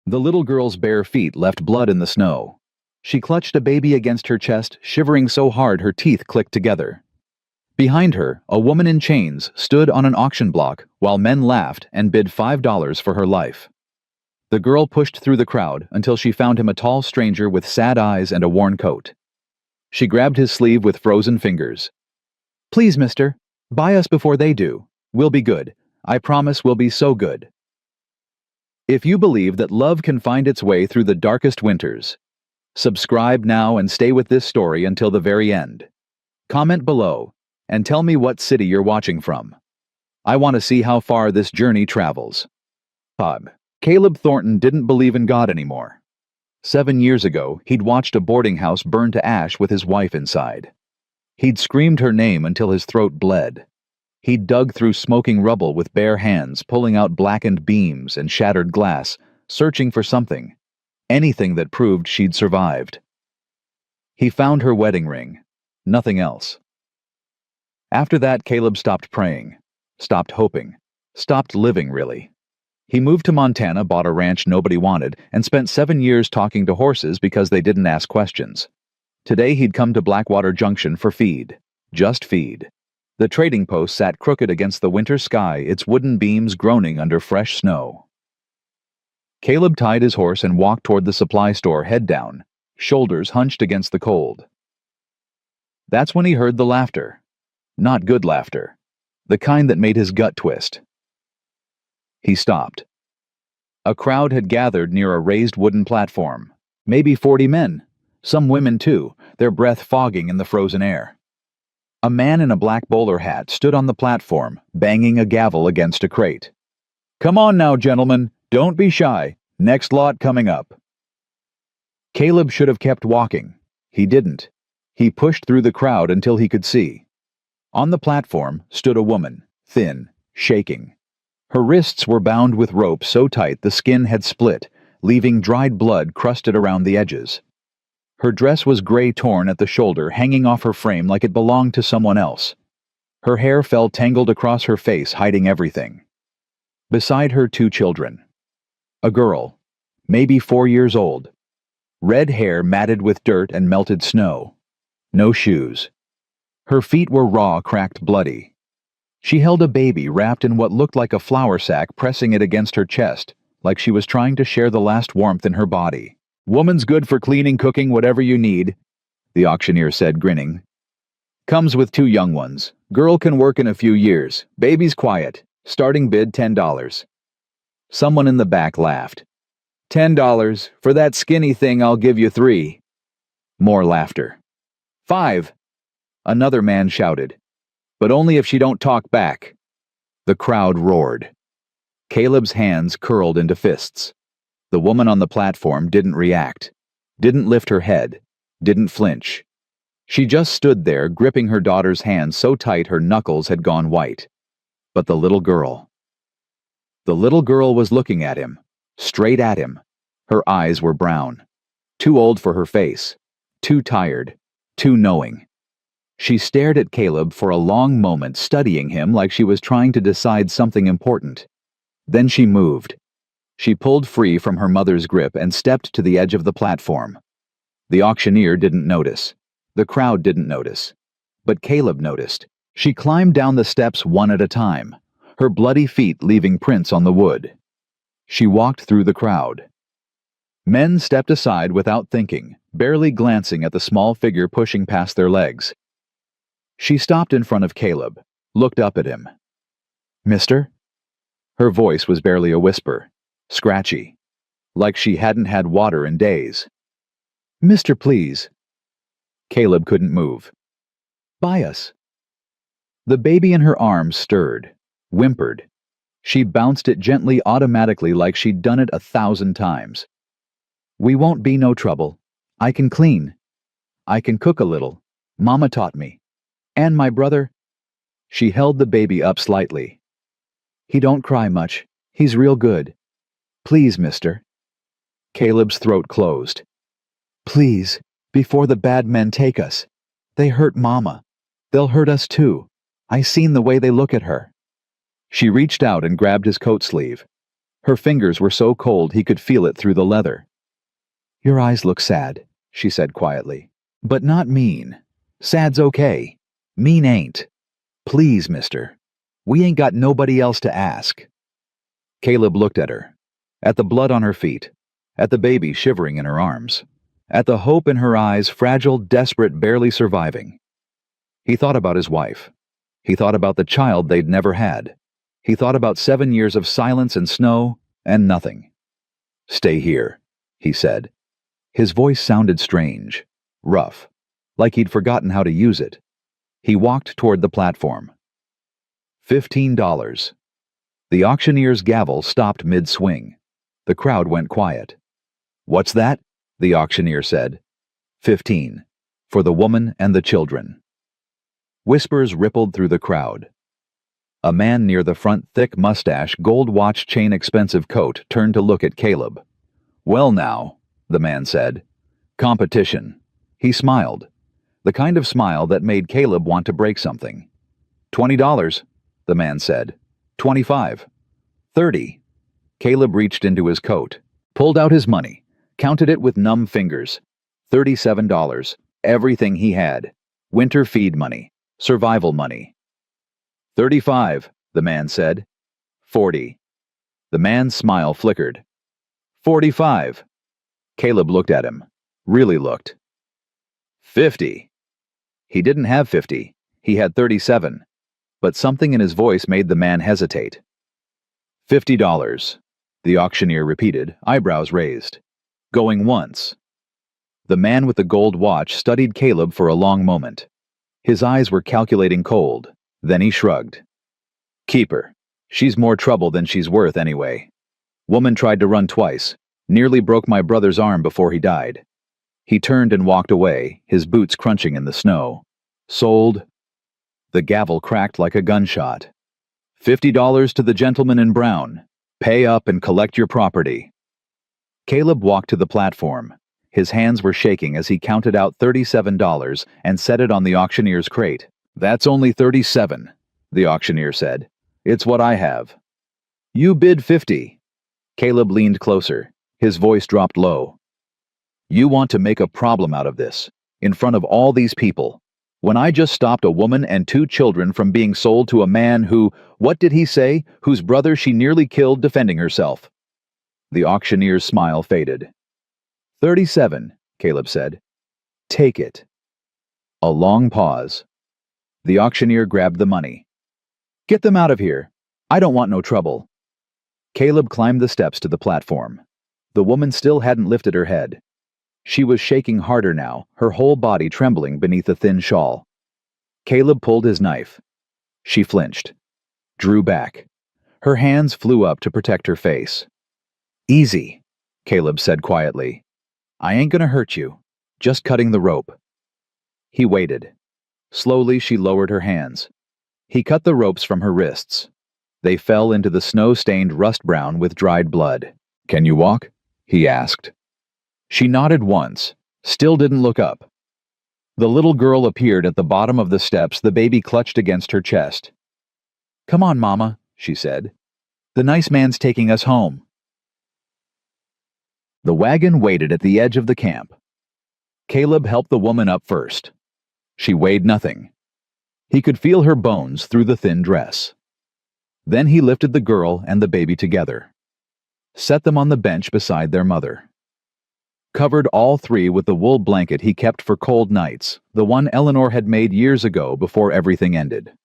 The little girl's bare feet left blood in the snow. She clutched a baby against her chest, shivering so hard her teeth clicked together. Behind her, a woman in chains stood on an auction block while men laughed and bid $5 for her life. The girl pushed through the crowd until she found him a tall stranger with sad eyes and a worn coat. She grabbed his sleeve with frozen fingers. "Please, mister, buy us before they do. We'll be good. I promise we'll be so good." If you believe that love can find its way through the darkest winters, subscribe now and stay with this story until the very end. Comment below and tell me what city you're watching from. I want to see how far this journey travels. Caleb Thornton didn't believe in God anymore. 7 years ago, he'd watched a boarding house burn to ash with his wife inside. He'd screamed her name until his throat bled. He'd dug through smoking rubble with bare hands, pulling out blackened beams and shattered glass, searching for something, anything that proved she'd survived. He found her wedding ring, nothing else. After that, Caleb stopped praying, stopped hoping, stopped living, really. He moved to Montana, bought a ranch nobody wanted, and spent 7 years talking to horses because they didn't ask questions. Today he'd come to Blackwater Junction for feed. Just feed. The trading post sat crooked against the winter sky, its wooden beams groaning under fresh snow. Caleb tied his horse and walked toward the supply store, head down, shoulders hunched against the cold. That's when he heard the laughter. Not good laughter. The kind that made his gut twist. He stopped. A crowd had gathered near a raised wooden platform. Maybe 40 men. Some women too, their breath fogging in the frozen air. A man in a black bowler hat stood on the platform, banging a gavel against a crate. "Come on now, gentlemen. Don't be shy. Next lot coming up." Caleb should have kept walking. He didn't. He pushed through the crowd until he could see. On the platform stood a woman, thin, shaking. Her wrists were bound with rope so tight the skin had split, leaving dried blood crusted around the edges. Her dress was gray, torn at the shoulder, hanging off her frame like it belonged to someone else. Her hair fell tangled across her face, hiding everything. Beside her, 2 children. A girl, maybe 4 years old. Red hair matted with dirt and melted snow. No shoes. Her feet were raw, cracked, bloody. She held a baby wrapped in what looked like a flour sack, pressing it against her chest, like she was trying to share the last warmth in her body. "Woman's good for cleaning, cooking, whatever you need," the auctioneer said, grinning. "Comes with 2 young ones. Girl can work in a few years. Baby's quiet. Starting bid $10. Someone in the back laughed. $10. For that skinny thing, I'll give you 3. More laughter. $5. Another man shouted. "But only if she don't talk back." The crowd roared. Caleb's hands curled into fists. The woman on the platform didn't react, didn't lift her head, didn't flinch. She just stood there, gripping her daughter's hand so tight her knuckles had gone white. But the little girl. The little girl was looking at him, straight at him. Her eyes were brown. Too old for her face. Too tired. Too knowing. She stared at Caleb for a long moment, studying him like she was trying to decide something important. Then she moved. She pulled free from her mother's grip and stepped to the edge of the platform. The auctioneer didn't notice. The crowd didn't notice. But Caleb noticed. She climbed down the steps one at a time, her bloody feet leaving prints on the wood. She walked through the crowd. Men stepped aside without thinking, barely glancing at the small figure pushing past their legs. She stopped in front of Caleb, looked up at him. "Mister?" Her voice was barely a whisper, scratchy, like she hadn't had water in days. "Mister, please." Caleb couldn't move. "Buy us." The baby in her arms stirred, whimpered. She bounced it gently, automatically, like she'd done it 1,000 times. "We won't be no trouble. I can clean. I can cook a little. Mama taught me. And my brother." She held the baby up slightly. "He don't cry much. He's real good. Please, mister." Caleb's throat closed. "Please, before the bad men take us. They hurt Mama. They'll hurt us too. I seen the way they look at her." She reached out and grabbed his coat sleeve. Her fingers were so cold he could feel it through the leather. "Your eyes look sad," she said quietly. "But not mean. Sad's okay. Mean ain't. Please, mister. We ain't got nobody else to ask." Caleb looked at her, at the blood on her feet, at the baby shivering in her arms, at the hope in her eyes, fragile, desperate, barely surviving. He thought about his wife. He thought about the child they'd never had. He thought about 7 years of silence and snow and nothing. "Stay here," he said. His voice sounded strange, rough, like he'd forgotten how to use it. He walked toward the platform. $15. The auctioneer's gavel stopped mid-swing. The crowd went quiet. "What's that?" the auctioneer said. 15. For the woman and the children. Whispers rippled through the crowd. A man near the front, thick mustache, gold watch chain, expensive coat, turned to look at Caleb. "Well now," the man said. "Competition." He smiled. The kind of smile that made Caleb want to break something. $20, the man said. 25. 30. Caleb reached into his coat, pulled out his money, counted it with numb fingers. $37. Everything he had. Winter feed money. Survival money. 35, the man said. 40. The man's smile flickered. 45. Caleb looked at him. Really looked. 50. He didn't have 50. He had 37. But something in his voice made the man hesitate. $50, the auctioneer repeated, eyebrows raised. Going once. The man with the gold watch studied Caleb for a long moment. His eyes were calculating cold. Then he shrugged. "Keep her. She's more trouble than she's worth anyway. Woman tried to run twice. Nearly broke my brother's arm before he died." He turned and walked away, his boots crunching in the snow. "Sold." The gavel cracked like a gunshot. $50 to the gentleman in brown. Pay up and collect your property. Caleb walked to the platform. His hands were shaking as he counted out $37 and set it on the auctioneer's crate. "That's only 37, the auctioneer said. "It's what I have." "You bid 50. Caleb leaned closer. His voice dropped low. "You want to make a problem out of this, in front of all these people, when I just stopped a woman and 2 children from being sold to a man who, what did he say, whose brother she nearly killed defending herself." The auctioneer's smile faded. 37, Caleb said. "Take it." A long pause. The auctioneer grabbed the money. "Get them out of here. I don't want no trouble." Caleb climbed the steps to the platform. The woman still hadn't lifted her head. She was shaking harder now, her whole body trembling beneath a thin shawl. Caleb pulled his knife. She flinched, drew back. Her hands flew up to protect her face. "Easy," Caleb said quietly. "I ain't gonna hurt you. Just cutting the rope." He waited. Slowly she lowered her hands. He cut the ropes from her wrists. They fell into the snow-stained rust brown with dried blood. "Can you walk?" he asked. She nodded once, still didn't look up. The little girl appeared at the bottom of the steps, the baby clutched against her chest. "Come on, Mama," she said. "The nice man's taking us home." The wagon waited at the edge of the camp. Caleb helped the woman up first. She weighed nothing. He could feel her bones through the thin dress. Then he lifted the girl and the baby together, set them on the bench beside their mother. Covered all 3 with the wool blanket he kept for cold nights, the one Eleanor had made years ago before everything ended.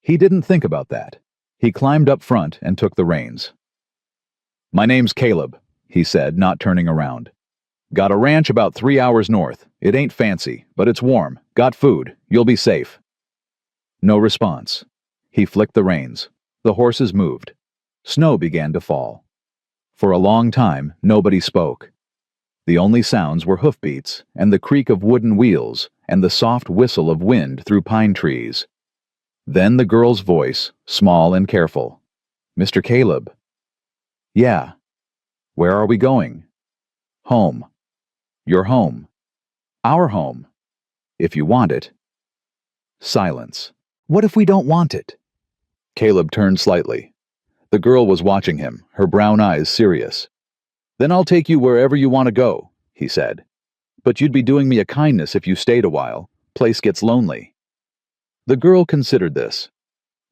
He didn't think about that. He climbed up front and took the reins. "My name's Caleb," he said, not turning around. "Got a ranch about 3 hours north. It ain't fancy, but it's warm. Got food. You'll be safe." No response. He flicked the reins. The horses moved. Snow began to fall. For a long time, nobody spoke. The only sounds were hoofbeats and the creak of wooden wheels and the soft whistle of wind through pine trees. Then the girl's voice, small and careful. "Mr. Caleb." "Yeah." "Where are we going?" "Home." "Your home." "Our home. If you want it." Silence. "What if we don't want it?" Caleb turned slightly. The girl was watching him, her brown eyes serious. "Then I'll take you wherever you want to go," he said. "But you'd be doing me a kindness if you stayed a while. Place gets lonely." The girl considered this.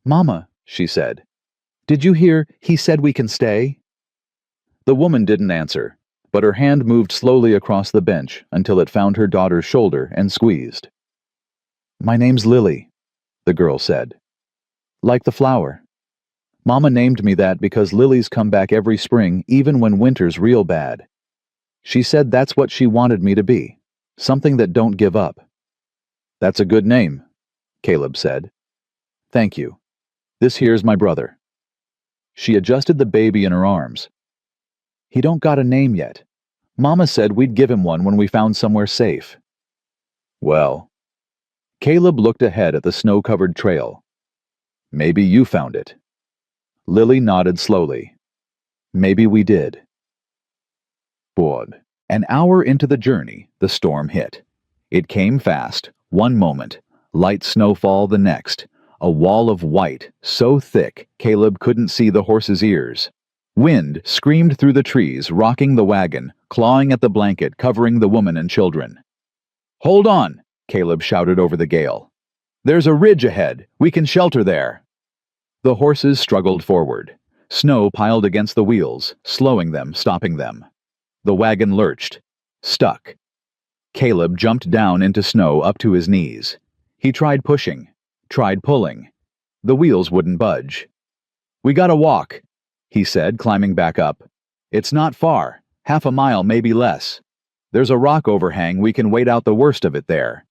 "Mama," she said, "did you hear he said we can stay?" The woman didn't answer, but her hand moved slowly across the bench until it found her daughter's shoulder and squeezed. "My name's Lily," the girl said. "Like the flower. Mama named me that because lilies come back every spring even when winter's real bad. She said that's what she wanted me to be, something that don't give up." "That's a good name," Caleb said. "Thank you. This here's my brother." She adjusted the baby in her arms. "He don't got a name yet. Mama said we'd give him one when we found somewhere safe." "Well," Caleb looked ahead at the snow-covered trail. "Maybe you found it." Lily nodded slowly. "Maybe we did." An hour into the journey, the storm hit. It came fast, one moment, light snowfall the next, a wall of white, so thick Caleb couldn't see the horse's ears. Wind screamed through the trees, rocking the wagon, clawing at the blanket covering the woman and children. "Hold on!" Caleb shouted over the gale. "There's a ridge ahead. We can shelter there." The horses struggled forward. Snow piled against the wheels, slowing them, stopping them. The wagon lurched. Stuck. Caleb jumped down into snow up to his knees. He tried pushing, tried pulling. The wheels wouldn't budge. "We gotta walk," he said, climbing back up. "It's not far, half a mile, maybe less. There's a rock overhang, we can wait out the worst of it there."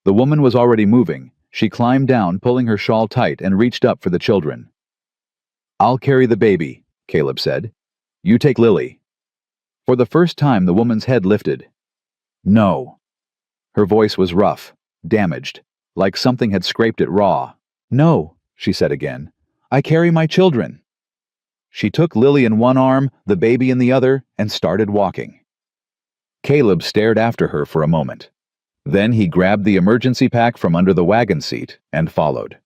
The woman was already moving. She climbed down, pulling her shawl tight, and reached up for the children. "I'll carry the baby," Caleb said. "You take Lily." For the first time, the woman's head lifted. "No." Her voice was rough, damaged, like something had scraped it raw. "No," she said again. "I carry my children." She took Lily in one arm, the baby in the other, and started walking. Caleb stared after her for a moment. Then he grabbed the emergency pack from under the wagon seat and followed.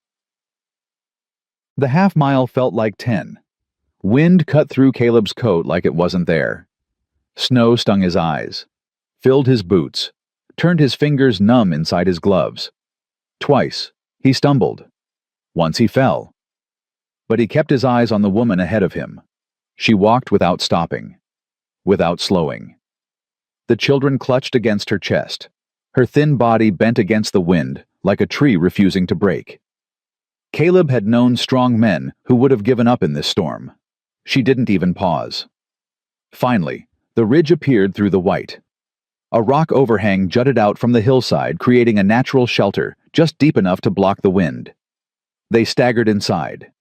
The half-mile felt like 10. Wind cut through Caleb's coat like it wasn't there. Snow stung his eyes, filled his boots, turned his fingers numb inside his gloves. Twice, he stumbled. Once he fell. But he kept his eyes on the woman ahead of him. She walked without stopping, without slowing. The children clutched against her chest. Her thin body bent against the wind, like a tree refusing to break. Caleb had known strong men who would have given up in this storm. She didn't even pause. Finally, the ridge appeared through the white. A rock overhang jutted out from the hillside, creating a natural shelter, just deep enough to block the wind. They staggered inside.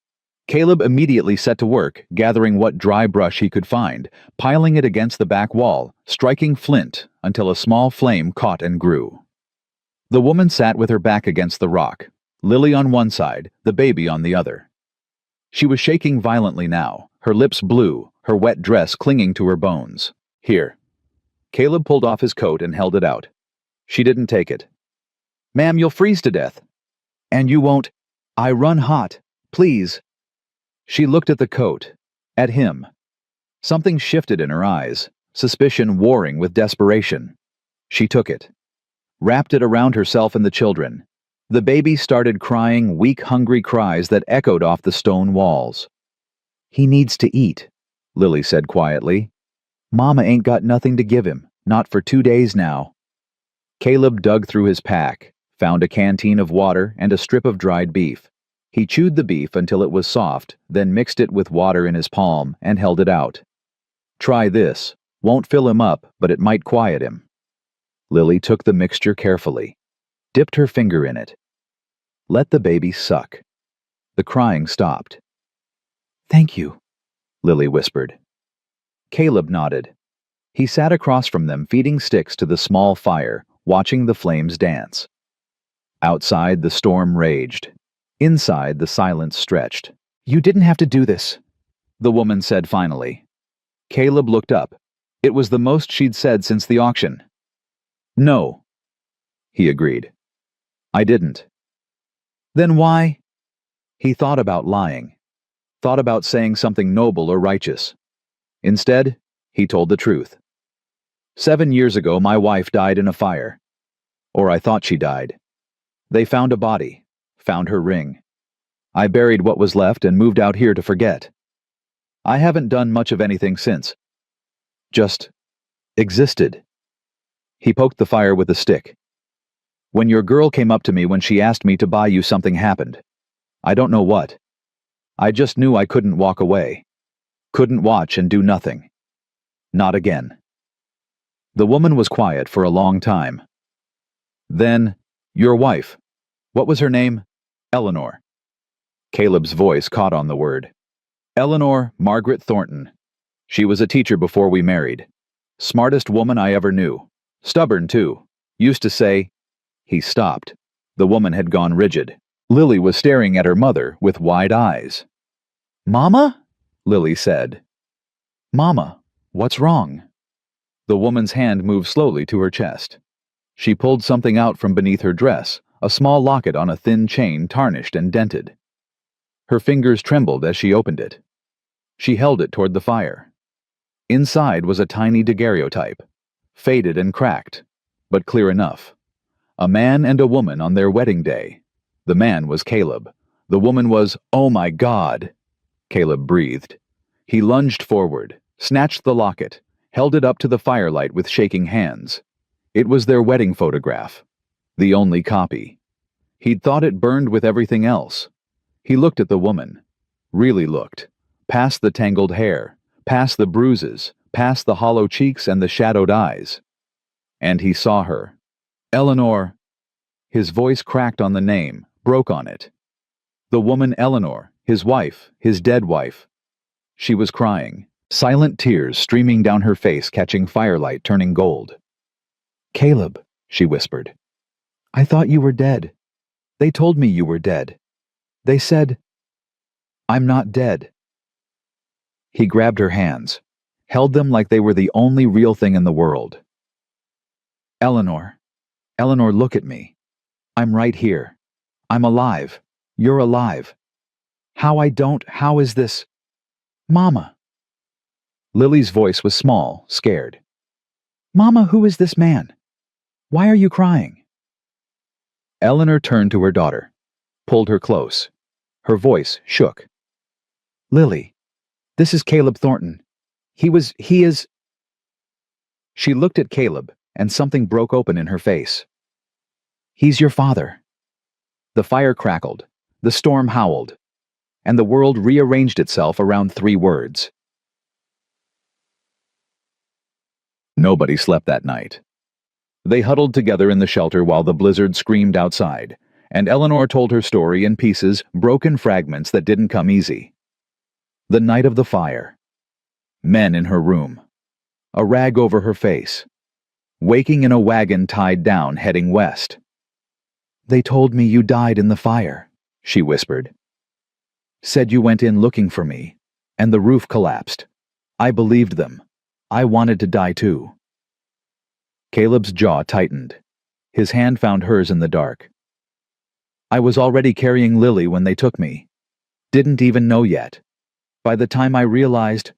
Caleb immediately set to work, gathering what dry brush he could find, piling it against the back wall, striking flint until a small flame caught and grew. The woman sat with her back against the rock, Lily on one side, the baby on the other. She was shaking violently now, her lips blue, her wet dress clinging to her bones. "Here." Caleb pulled off his coat and held it out. She didn't take it. "Ma'am, you'll freeze to death." "And you won't." "I run hot. Please." She looked at the coat, at him. Something shifted in her eyes, suspicion warring with desperation. She took it, wrapped it around herself and the children. The baby started crying weak, hungry cries that echoed off the stone walls. "He needs to eat," Lily said quietly. "Mama ain't got nothing to give him, not for 2 days now." Caleb dug through his pack, found a canteen of water and a strip of dried beef. He chewed the beef until it was soft, then mixed it with water in his palm and held it out. "Try this. Won't fill him up, but it might quiet him." Lily took the mixture carefully, dipped her finger in it. Let the baby suck. The crying stopped. "Thank you," Lily whispered. Caleb nodded. He sat across from them, feeding sticks to the small fire, watching the flames dance. Outside, the storm raged. Inside, the silence stretched. "You didn't have to do this," the woman said finally. Caleb looked up. It was the most she'd said since the auction. "No," he agreed. "I didn't." "Then why?" He thought about lying. thought about saying something noble or righteous. Instead, he told the truth. 7 years ago, my wife died in a fire. Or I thought she died. They found a body, found her ring. I buried what was left and moved out here to forget. I haven't done much of anything since. Just existed. He poked the fire with a stick. When your girl came up to me when she asked me to buy you, something happened. I don't know what. I just knew I couldn't walk away. Couldn't watch and do nothing. Not again. The woman was quiet for a long time. Then, your wife. What was her name? Eleanor. Caleb's voice caught on the word. Eleanor Margaret Thornton. She was a teacher before we married. Smartest woman I ever knew. Stubborn, too. Used to say... He stopped. The woman had gone rigid. Lily was staring at her mother with wide eyes. Mama? Lily said. Mama, what's wrong? The woman's hand moved slowly to her chest. She pulled something out from beneath her dress, a small locket on a thin chain, tarnished and dented. Her fingers trembled as she opened it. She held it toward the fire. Inside was a tiny daguerreotype, faded and cracked, but clear enough. A man and a woman on their wedding day. The man was Caleb. The woman was, oh my God! Caleb breathed. He lunged forward, snatched the locket, held it up to the firelight with shaking hands. It was their wedding photograph. The only copy. He'd thought it burned with everything else. He looked at the woman. Really looked. Past the tangled hair, past the bruises, past the hollow cheeks and the shadowed eyes. And he saw her. Eleanor. His voice cracked on the name, broke on it. The woman Eleanor, his wife, his dead wife. She was crying, silent tears streaming down her face, catching firelight, turning gold. Caleb, she whispered. I thought you were dead. They told me you were dead. They said, I'm not dead. He grabbed her hands, held them like they were the only real thing in the world. Eleanor. Eleanor, look at me. I'm right here. I'm alive. You're alive. How is this? Mama. Lily's voice was small, scared. Mama, who is this man? Why are you crying? Eleanor turned to her daughter, pulled her close. Her voice shook. Lily, this is Caleb Thornton. He is... She looked at Caleb, and something broke open in her face. He's your father. The fire crackled, the storm howled, and the world rearranged itself around 3 words. Nobody slept that night. They huddled together in the shelter while the blizzard screamed outside, and Eleanor told her story in pieces, broken fragments that didn't come easy. The night of the fire. Men in her room. A rag over her face. Waking in a wagon tied down, heading west. They told me you died in the fire, she whispered. Said you went in looking for me, and the roof collapsed. I believed them. I wanted to die too. Caleb's jaw tightened. His hand found hers in the dark. I was already carrying Lily when they took me. Didn't even know yet. By the time I realized...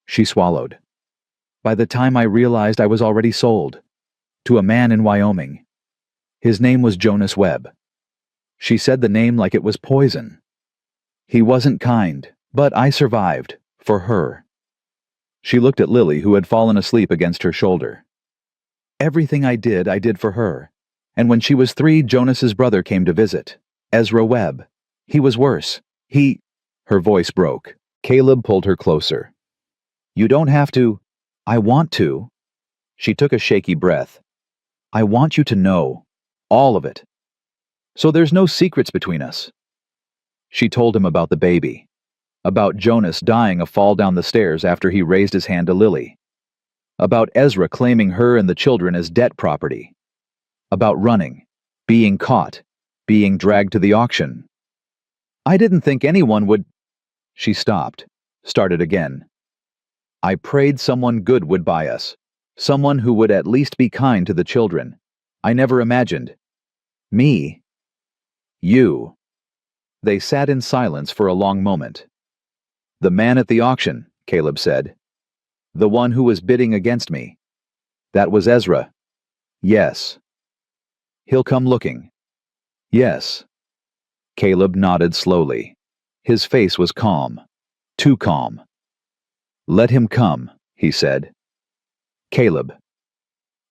She swallowed. By the time I realized I was already sold. To a man in Wyoming. His name was Jonas Webb. She said the name like it was poison. He wasn't kind, but I survived. For her. She looked at Lily, who had fallen asleep against her shoulder. Everything I did for her. And when she was 3, Jonas's brother came to visit. Ezra Webb. He was worse. Her voice broke. Caleb pulled her closer. You don't have to. I want to. She took a shaky breath. I want you to know. All of it. So there's no secrets between us. She told him about the baby. About Jonas dying a fall down the stairs after he raised his hand to Lily. About Ezra claiming her and the children as debt property. About running, being caught, being dragged to the auction. I didn't think anyone would... She stopped, started again. I prayed someone good would buy us. Someone who would at least be kind to the children. I never imagined. Me. You. They sat in silence for a long moment. "The man at the auction," Caleb said. "The one who was bidding against me." "That was Ezra." "Yes." "He'll come looking." "Yes." Caleb nodded slowly. His face was calm. Too calm. "Let him come," he said. "Caleb,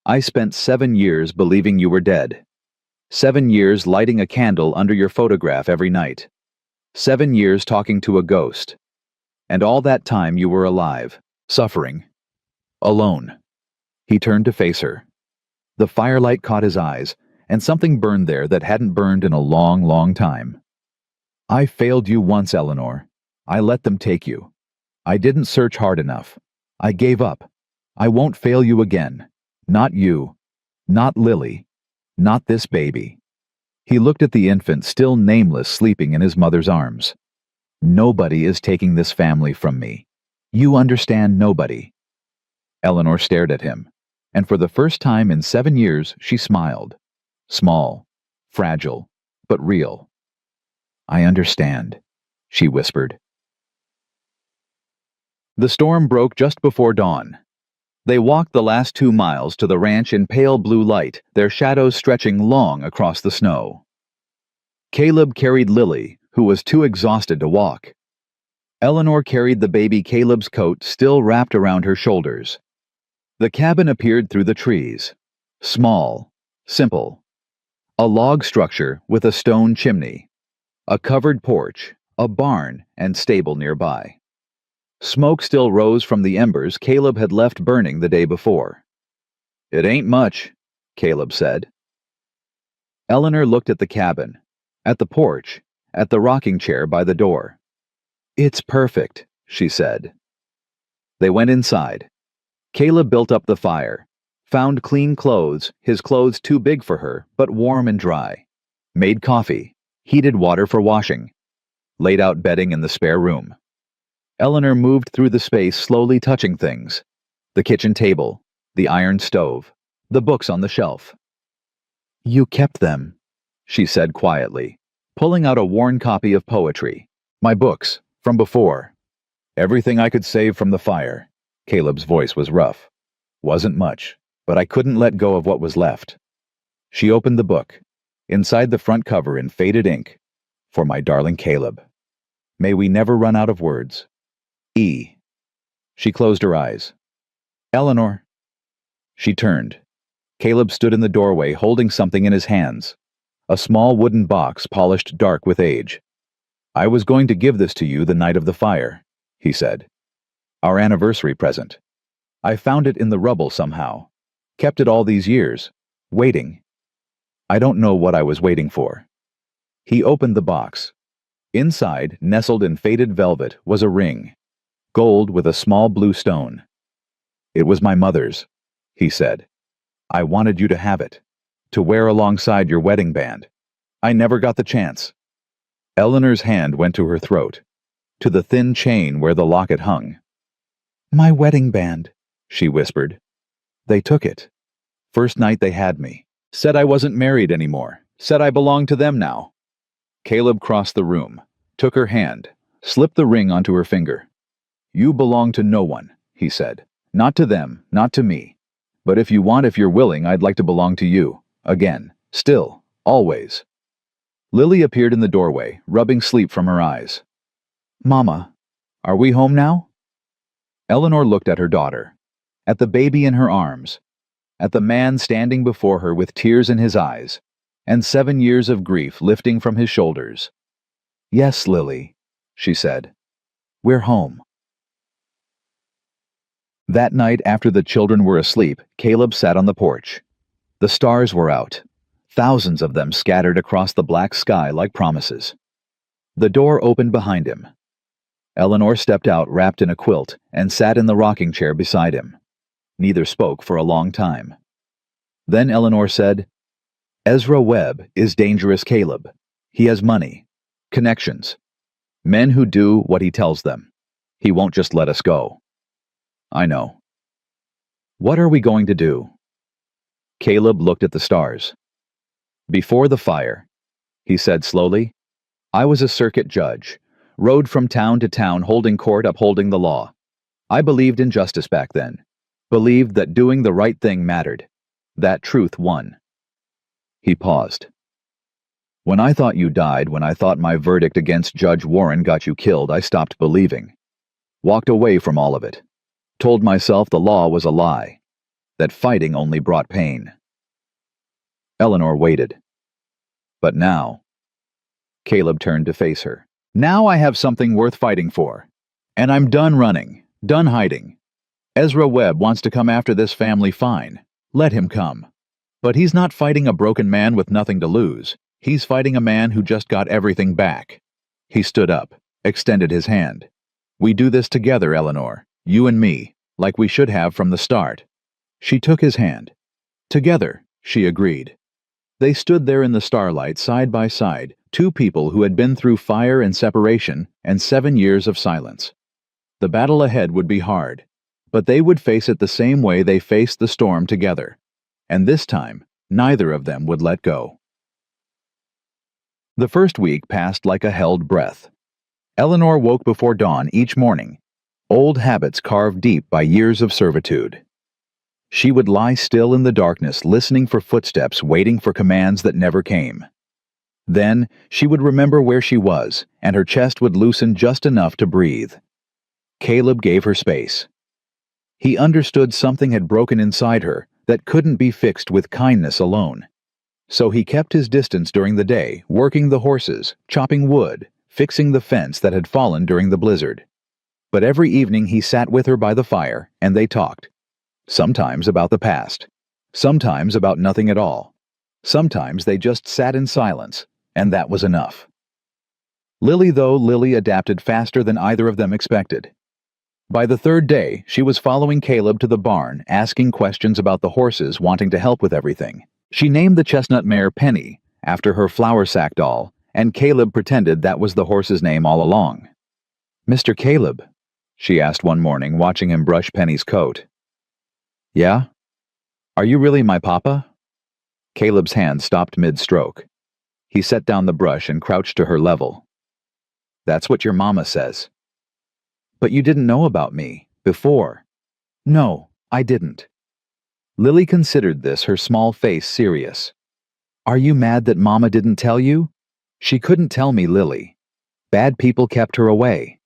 I spent 7 years believing you were dead. 7 years lighting a candle under your photograph every night. 7 years talking to a ghost. And all that time you were alive, suffering, alone." He turned to face her. The firelight caught his eyes, and something burned there that hadn't burned in a long, long time. "I failed you once, Eleanor. I let them take you. I didn't search hard enough. I gave up. I won't fail you again. Not you. Not Lily. Not this baby." He looked at the infant still nameless sleeping in his mother's arms. "Nobody is taking this family from me. You understand, nobody." Eleanor stared at him, and for the first time in 7 years she smiled. Small, fragile, but real. "I understand," she whispered. The storm broke just before dawn. They walked the last 2 miles to the ranch in pale blue light, their shadows stretching long across the snow. Caleb carried Lily, who was too exhausted to walk. Eleanor carried the baby Caleb's coat still wrapped around her shoulders. The cabin appeared through the trees. Small, simple. A log structure with a stone chimney. A covered porch, a barn, and stable nearby. Smoke still rose from the embers Caleb had left burning the day before. "It ain't much," Caleb said. Eleanor looked at the cabin, at the porch, at the rocking chair by the door. "It's perfect," she said. They went inside. Caleb built up the fire, found clean clothes, his clothes too big for her, but warm and dry, made coffee, heated water for washing, laid out bedding in the spare room. Eleanor moved through the space, slowly touching things. The kitchen table, the iron stove, the books on the shelf. "You kept them," she said quietly, pulling out a worn copy of poetry. "My books, from before. Everything I could save from the fire." Caleb's voice was rough. "Wasn't much, but I couldn't let go of what was left." She opened the book. Inside the front cover in faded ink, "For my darling Caleb. May we never run out of words. E." She closed her eyes. "Eleanor." She turned. Caleb stood in the doorway holding something in his hands. A small wooden box polished dark with age. "I was going to give this to you the night of the fire," he said. "Our anniversary present. I found it in the rubble somehow. Kept it all these years. Waiting. I don't know what I was waiting for." He opened the box. Inside, nestled in faded velvet, was a ring. Gold with a small blue stone. "It was my mother's," he said. "I wanted you to have it, to wear alongside your wedding band. I never got the chance." Eleanor's hand went to her throat, to the thin chain where the locket hung. "My wedding band," she whispered. "They took it. First night they had me. Said I wasn't married anymore. Said I belonged to them now." Caleb crossed the room, took her hand, slipped the ring onto her finger. "You belong to no one," he said. "Not to them, not to me. But if you're willing, I'd like to belong to you. Again. Still. Always." Lily appeared in the doorway, rubbing sleep from her eyes. "Mama, are we home now?" Eleanor looked at her daughter, at the baby in her arms, at the man standing before her with tears in his eyes, and 7 years of grief lifting from his shoulders. "Yes, Lily," she said. "We're home." That night, after the children were asleep, Caleb sat on the porch. The stars were out, thousands of them scattered across the black sky like promises. The door opened behind him. Eleanor stepped out wrapped in a quilt and sat in the rocking chair beside him. Neither spoke for a long time. Then Eleanor said, "Ezra Webb is dangerous Caleb. He has money, connections, men who do what he tells them. He won't just let us go." "I know." "What are we going to do?" Caleb looked at the stars. "Before the fire," he said slowly, "I was a circuit judge, rode from town to town holding court upholding the law. I believed in justice back then. Believed that doing the right thing mattered. That truth won. He paused. When I thought you died, when I thought my verdict against Judge Warren got you killed, I stopped believing. Walked away from all of it. Told myself the law was a lie. That fighting only brought pain. Eleanor waited. But now... Caleb turned to face her. Now I have something worth fighting for. And I'm done running. Done hiding. Ezra Webb wants to come after this family, fine. Let him come. But he's not fighting a broken man with nothing to lose. He's fighting a man who just got everything back. He stood up, extended his hand. We do this together, Eleanor. You and me, like we should have from the start. She took his hand. Together, she agreed. They stood there in the starlight, side by side, two people who had been through fire and separation and 7 years of silence. The battle ahead would be hard, but they would face it the same way they faced the storm together. And this time, neither of them would let go. The first week passed like a held breath. Eleanor woke before dawn each morning, old habits carved deep by years of servitude. She would lie still in the darkness, listening for footsteps, waiting for commands that never came. Then she would remember where she was, and her chest would loosen just enough to breathe. Caleb gave her space. He understood something had broken inside her that couldn't be fixed with kindness alone. So he kept his distance during the day, working the horses, chopping wood, fixing the fence that had fallen during the blizzard. But every evening he sat with her by the fire, and they talked. Sometimes about the past. Sometimes about nothing at all. Sometimes they just sat in silence, and that was enough. Lily adapted faster than either of them expected. By the third day, she was following Caleb to the barn, asking questions about the horses, wanting to help with everything. She named the chestnut mare Penny, after her flour sack doll, and Caleb pretended that was the horse's name all along. "Mr. Caleb," she asked one morning, watching him brush Penny's coat. "Yeah? Are you really my papa?" Caleb's hand stopped mid-stroke. He set down the brush and crouched to her level. "That's what your mama says." "But you didn't know about me, before." "No, I didn't." Lily considered this, her small face serious. "Are you mad that Mama didn't tell you?" "She couldn't tell me, Lily. Bad people kept her away.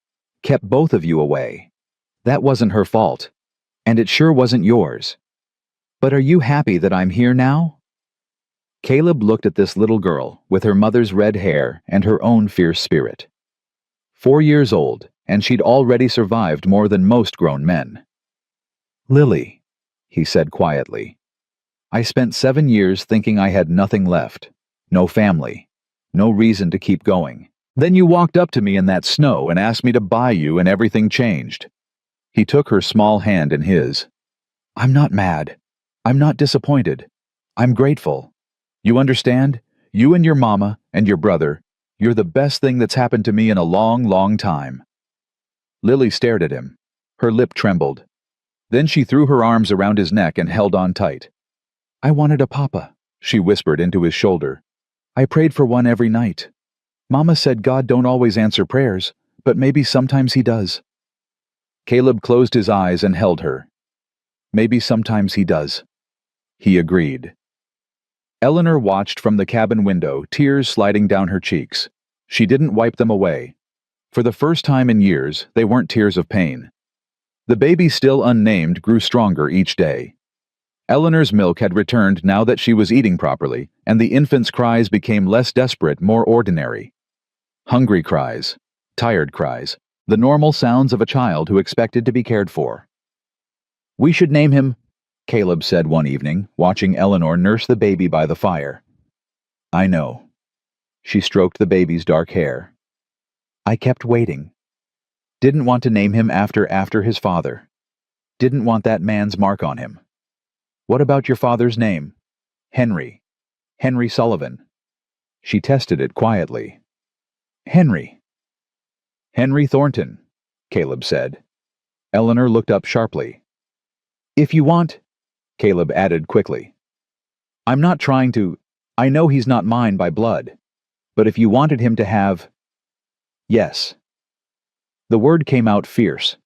Kept both of you away. That wasn't her fault. And it sure wasn't yours. But are you happy that I'm here now?" Caleb looked at this little girl, with her mother's red hair and her own fierce spirit. 4 years old, and she'd already survived more than most grown men. "Lily," he said quietly, "I spent 7 years thinking I had nothing left. No family. No reason to keep going. Then you walked up to me in that snow and asked me to buy you, and everything changed." He took her small hand in his. "I'm not mad. I'm not disappointed. I'm grateful. You understand? You and your mama and your brother, you're the best thing that's happened to me in a long, long time." Lily stared at him. Her lip trembled. Then she threw her arms around his neck and held on tight. "I wanted a papa," she whispered into his shoulder. "I prayed for one every night. Mama said God don't always answer prayers, but maybe sometimes he does." Caleb closed his eyes and held her. "Maybe sometimes he does." He agreed. Eleanor watched from the cabin window, tears sliding down her cheeks. She didn't wipe them away. For the first time in years, they weren't tears of pain. The baby, still unnamed, grew stronger each day. Eleanor's milk had returned now that she was eating properly, and the infant's cries became less desperate, more ordinary. Hungry cries, tired cries, the normal sounds of a child who expected to be cared for. "We should name him," Caleb said one evening, watching Eleanor nurse the baby by the fire. "I know." She stroked the baby's dark hair. "I kept waiting. Didn't want to name him after his father. Didn't want that man's mark on him." "What about your father's name?" "Henry. Henry Sullivan." She tested it quietly. "Henry." "Henry Thornton," Caleb said. Eleanor looked up sharply. "If you want," Caleb added quickly. "I'm not trying to. I know he's not mine by blood. But if you wanted him to have..." "Yes," The word came out fierce.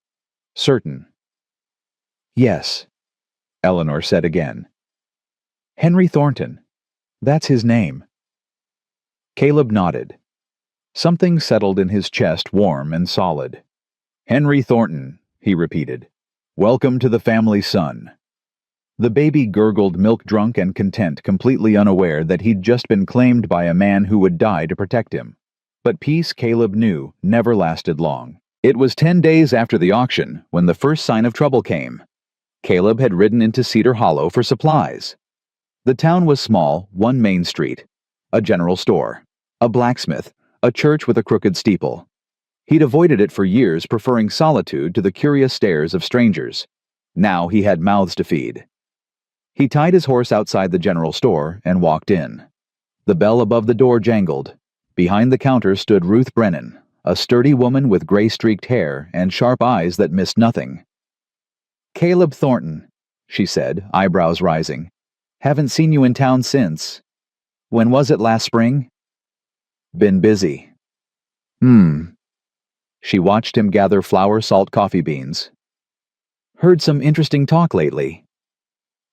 Certain. Yes, Eleanor said again. Henry Thornton. That's his name. Caleb nodded. Something settled in his chest, warm and solid. Henry Thornton, he repeated. Welcome to the family, son. The baby gurgled, milk-drunk and content, completely unaware that he'd just been claimed by a man who would die to protect him. But peace, Caleb knew, never lasted long. It was 10 days after the auction when the first sign of trouble came. Caleb had ridden into Cedar Hollow for supplies. The town was small, one main street, a general store, a blacksmith, a church with a crooked steeple. He'd avoided it for years, preferring solitude to the curious stares of strangers. Now he had mouths to feed. He tied his horse outside the general store and walked in. The bell above the door jangled. Behind the counter stood Ruth Brennan, a sturdy woman with gray-streaked hair and sharp eyes that missed nothing. Caleb Thornton, she said, eyebrows rising. Haven't seen you in town since. When was it, last spring? Been busy. She watched him gather flour salt coffee beans. Heard some interesting talk lately.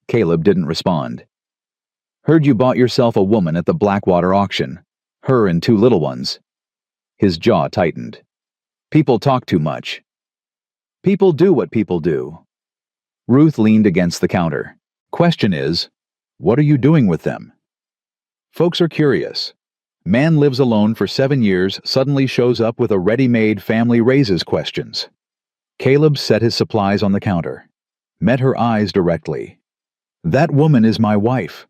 Caleb didn't respond. Heard you bought yourself a woman at the Blackwater auction. Her and 2 little ones. His jaw tightened. People talk too much. People do what people do. Ruth leaned against the counter. Question is, what are you doing with them? Folks are curious. Man lives alone for 7 years, suddenly shows up with a ready-made family raises questions. Caleb set his supplies on the counter. Met her eyes directly. That woman is my wife,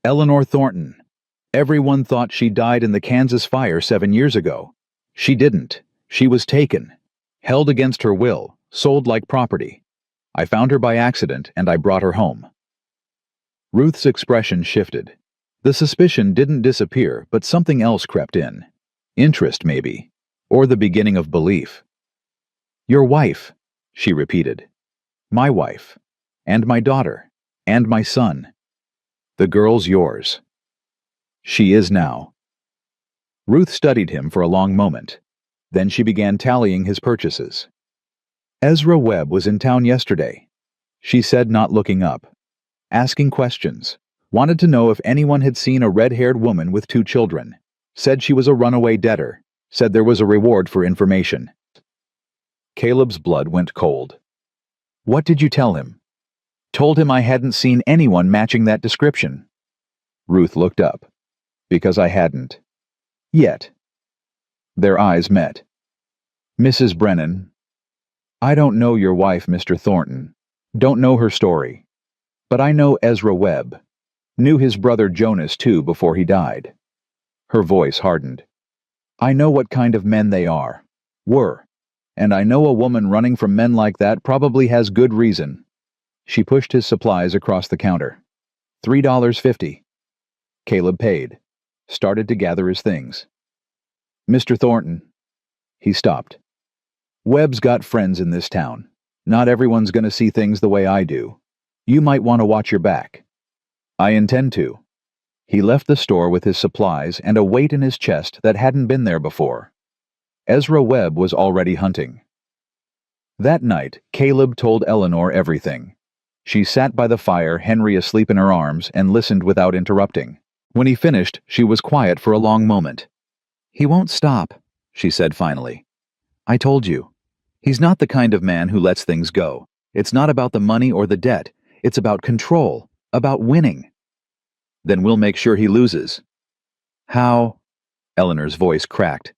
Eleanor Thornton. Everyone thought she died in the Kansas fire 7 years ago. She didn't. She was taken, held against her will, sold like property. I found her by accident and I brought her home. Ruth's expression shifted. The suspicion didn't disappear, but something else crept in. Interest, maybe, or the beginning of belief. Your wife, she repeated. My wife, and my daughter, and my son. The girl's yours. She is now. Ruth studied him for a long moment. Then she began tallying his purchases. Ezra Webb was in town yesterday, she said, not looking up. Asking questions. Wanted to know if anyone had seen a red-haired woman with 2 children. Said she was a runaway debtor. Said there was a reward for information. Caleb's blood went cold. What did you tell him? Told him I hadn't seen anyone matching that description. Ruth looked up. Because I hadn't. Yet. Their eyes met. Mrs. Brennan. I don't know your wife, Mr. Thornton. Don't know her story. But I know Ezra Webb. Knew his brother Jonas, too, before he died. Her voice hardened. I know what kind of men they are. Were. And I know a woman running from men like that probably has good reason. She pushed his supplies across the counter. $3.50. Caleb paid. Started to gather his things. Mr. Thornton. He stopped. Webb's got friends in this town. Not everyone's going to see things the way I do. You might want to watch your back. I intend to. He left the store with his supplies and a weight in his chest that hadn't been there before. Ezra Webb was already hunting. That night, Caleb told Eleanor everything. She sat by the fire, Henry asleep in her arms, and listened without interrupting. When he finished, she was quiet for a long moment. He won't stop, she said finally. I told you. He's not the kind of man who lets things go. It's not about the money or the debt. It's about control, about winning. Then we'll make sure he loses. How? Eleanor's voice cracked.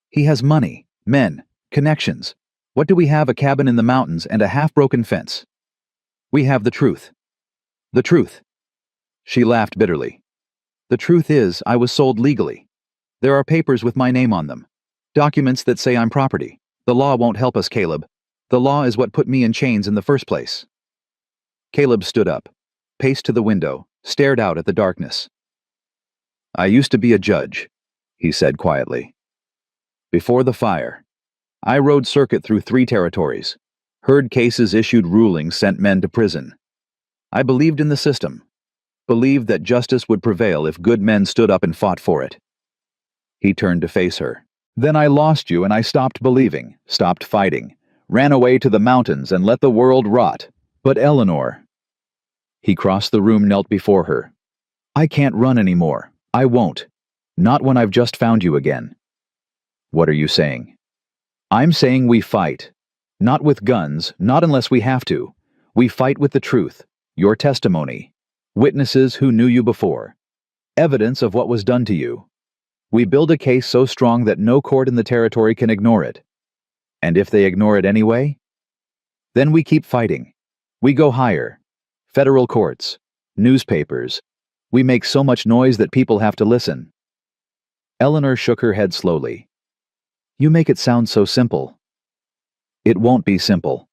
He has money, men, connections. What do we have? A cabin in the mountains and a half-broken fence. We have the truth. The truth. She laughed bitterly. The truth is, I was sold legally. There are papers with my name on them. Documents that say I'm property. The law won't help us, Caleb. The law is what put me in chains in the first place. Caleb stood up, paced to the window, stared out at the darkness. I used to be a judge, he said quietly. Before the fire, I rode circuit through 3 territories, heard cases, issued rulings, sent men to prison. I believed in the system, believed that justice would prevail if good men stood up and fought for it. He turned to face her, Then I lost you and I stopped believing, stopped fighting, ran away to the mountains and let the world rot. But Eleanor—" He crossed the room, knelt before her. "I can't run anymore. I won't. Not when I've just found you again." "What are you saying?" "I'm saying we fight. Not with guns, not unless we have to. We fight with the truth, your testimony, witnesses who knew you before, evidence of what was done to you. We build a case so strong that no court in the territory can ignore it. And if they ignore it anyway, then we keep fighting. We go higher. Federal courts, newspapers. We make so much noise that people have to listen." Eleanor shook her head slowly. "You make it sound so simple." "It won't be simple.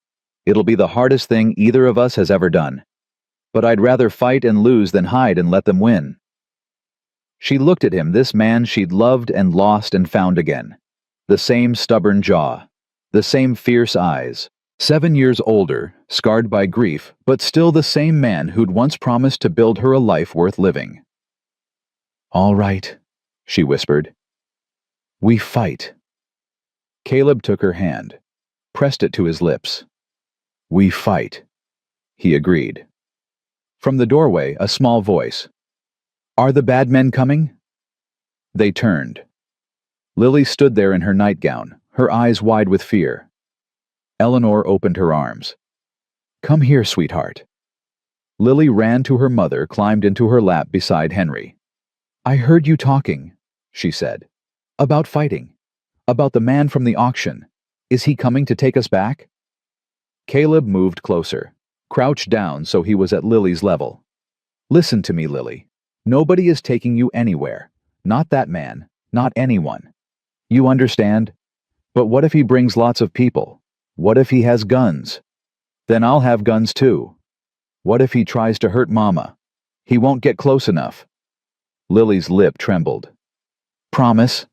It'll be the hardest thing either of us has ever done. But I'd rather fight and lose than hide and let them win." She looked at him, this man she'd loved and lost and found again. The same stubborn jaw, the same fierce eyes. 7 years older, scarred by grief, but still the same man who'd once promised to build her a life worth living. "All right," she whispered. "We fight." Caleb took her hand, pressed it to his lips. "We fight," he agreed. From the doorway, a small voice. "Are the bad men coming?" They turned. Lily stood there in her nightgown, her eyes wide with fear. Eleanor opened her arms. "Come here, sweetheart." Lily ran to her mother, climbed into her lap beside Henry. "I heard you talking," she said. "About fighting. About the man from the auction. Is he coming to take us back?" Caleb moved closer, crouched down so he was at Lily's level. "Listen to me, Lily. Nobody is taking you anywhere. Not that man, not anyone. You understand? But what if he brings lots of people? What if he has guns? Then I'll have guns too. What if he tries to hurt Mama? He won't get close enough." Lily's lip trembled. "Promise?"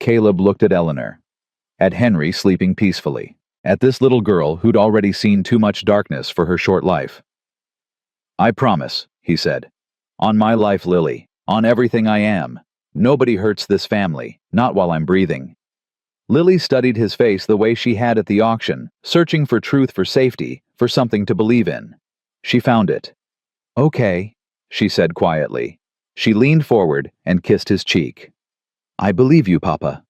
Caleb looked at Eleanor, at Henry sleeping peacefully, at this little girl who'd already seen too much darkness for her short life. "I promise," he said. "On my life, Lily. On everything I am. Nobody hurts this family, not while I'm breathing." Lily studied his face the way she had at the auction, searching for truth, for safety, for something to believe in. She found it. "Okay," she said quietly. She leaned forward and kissed his cheek. "I believe you, Papa."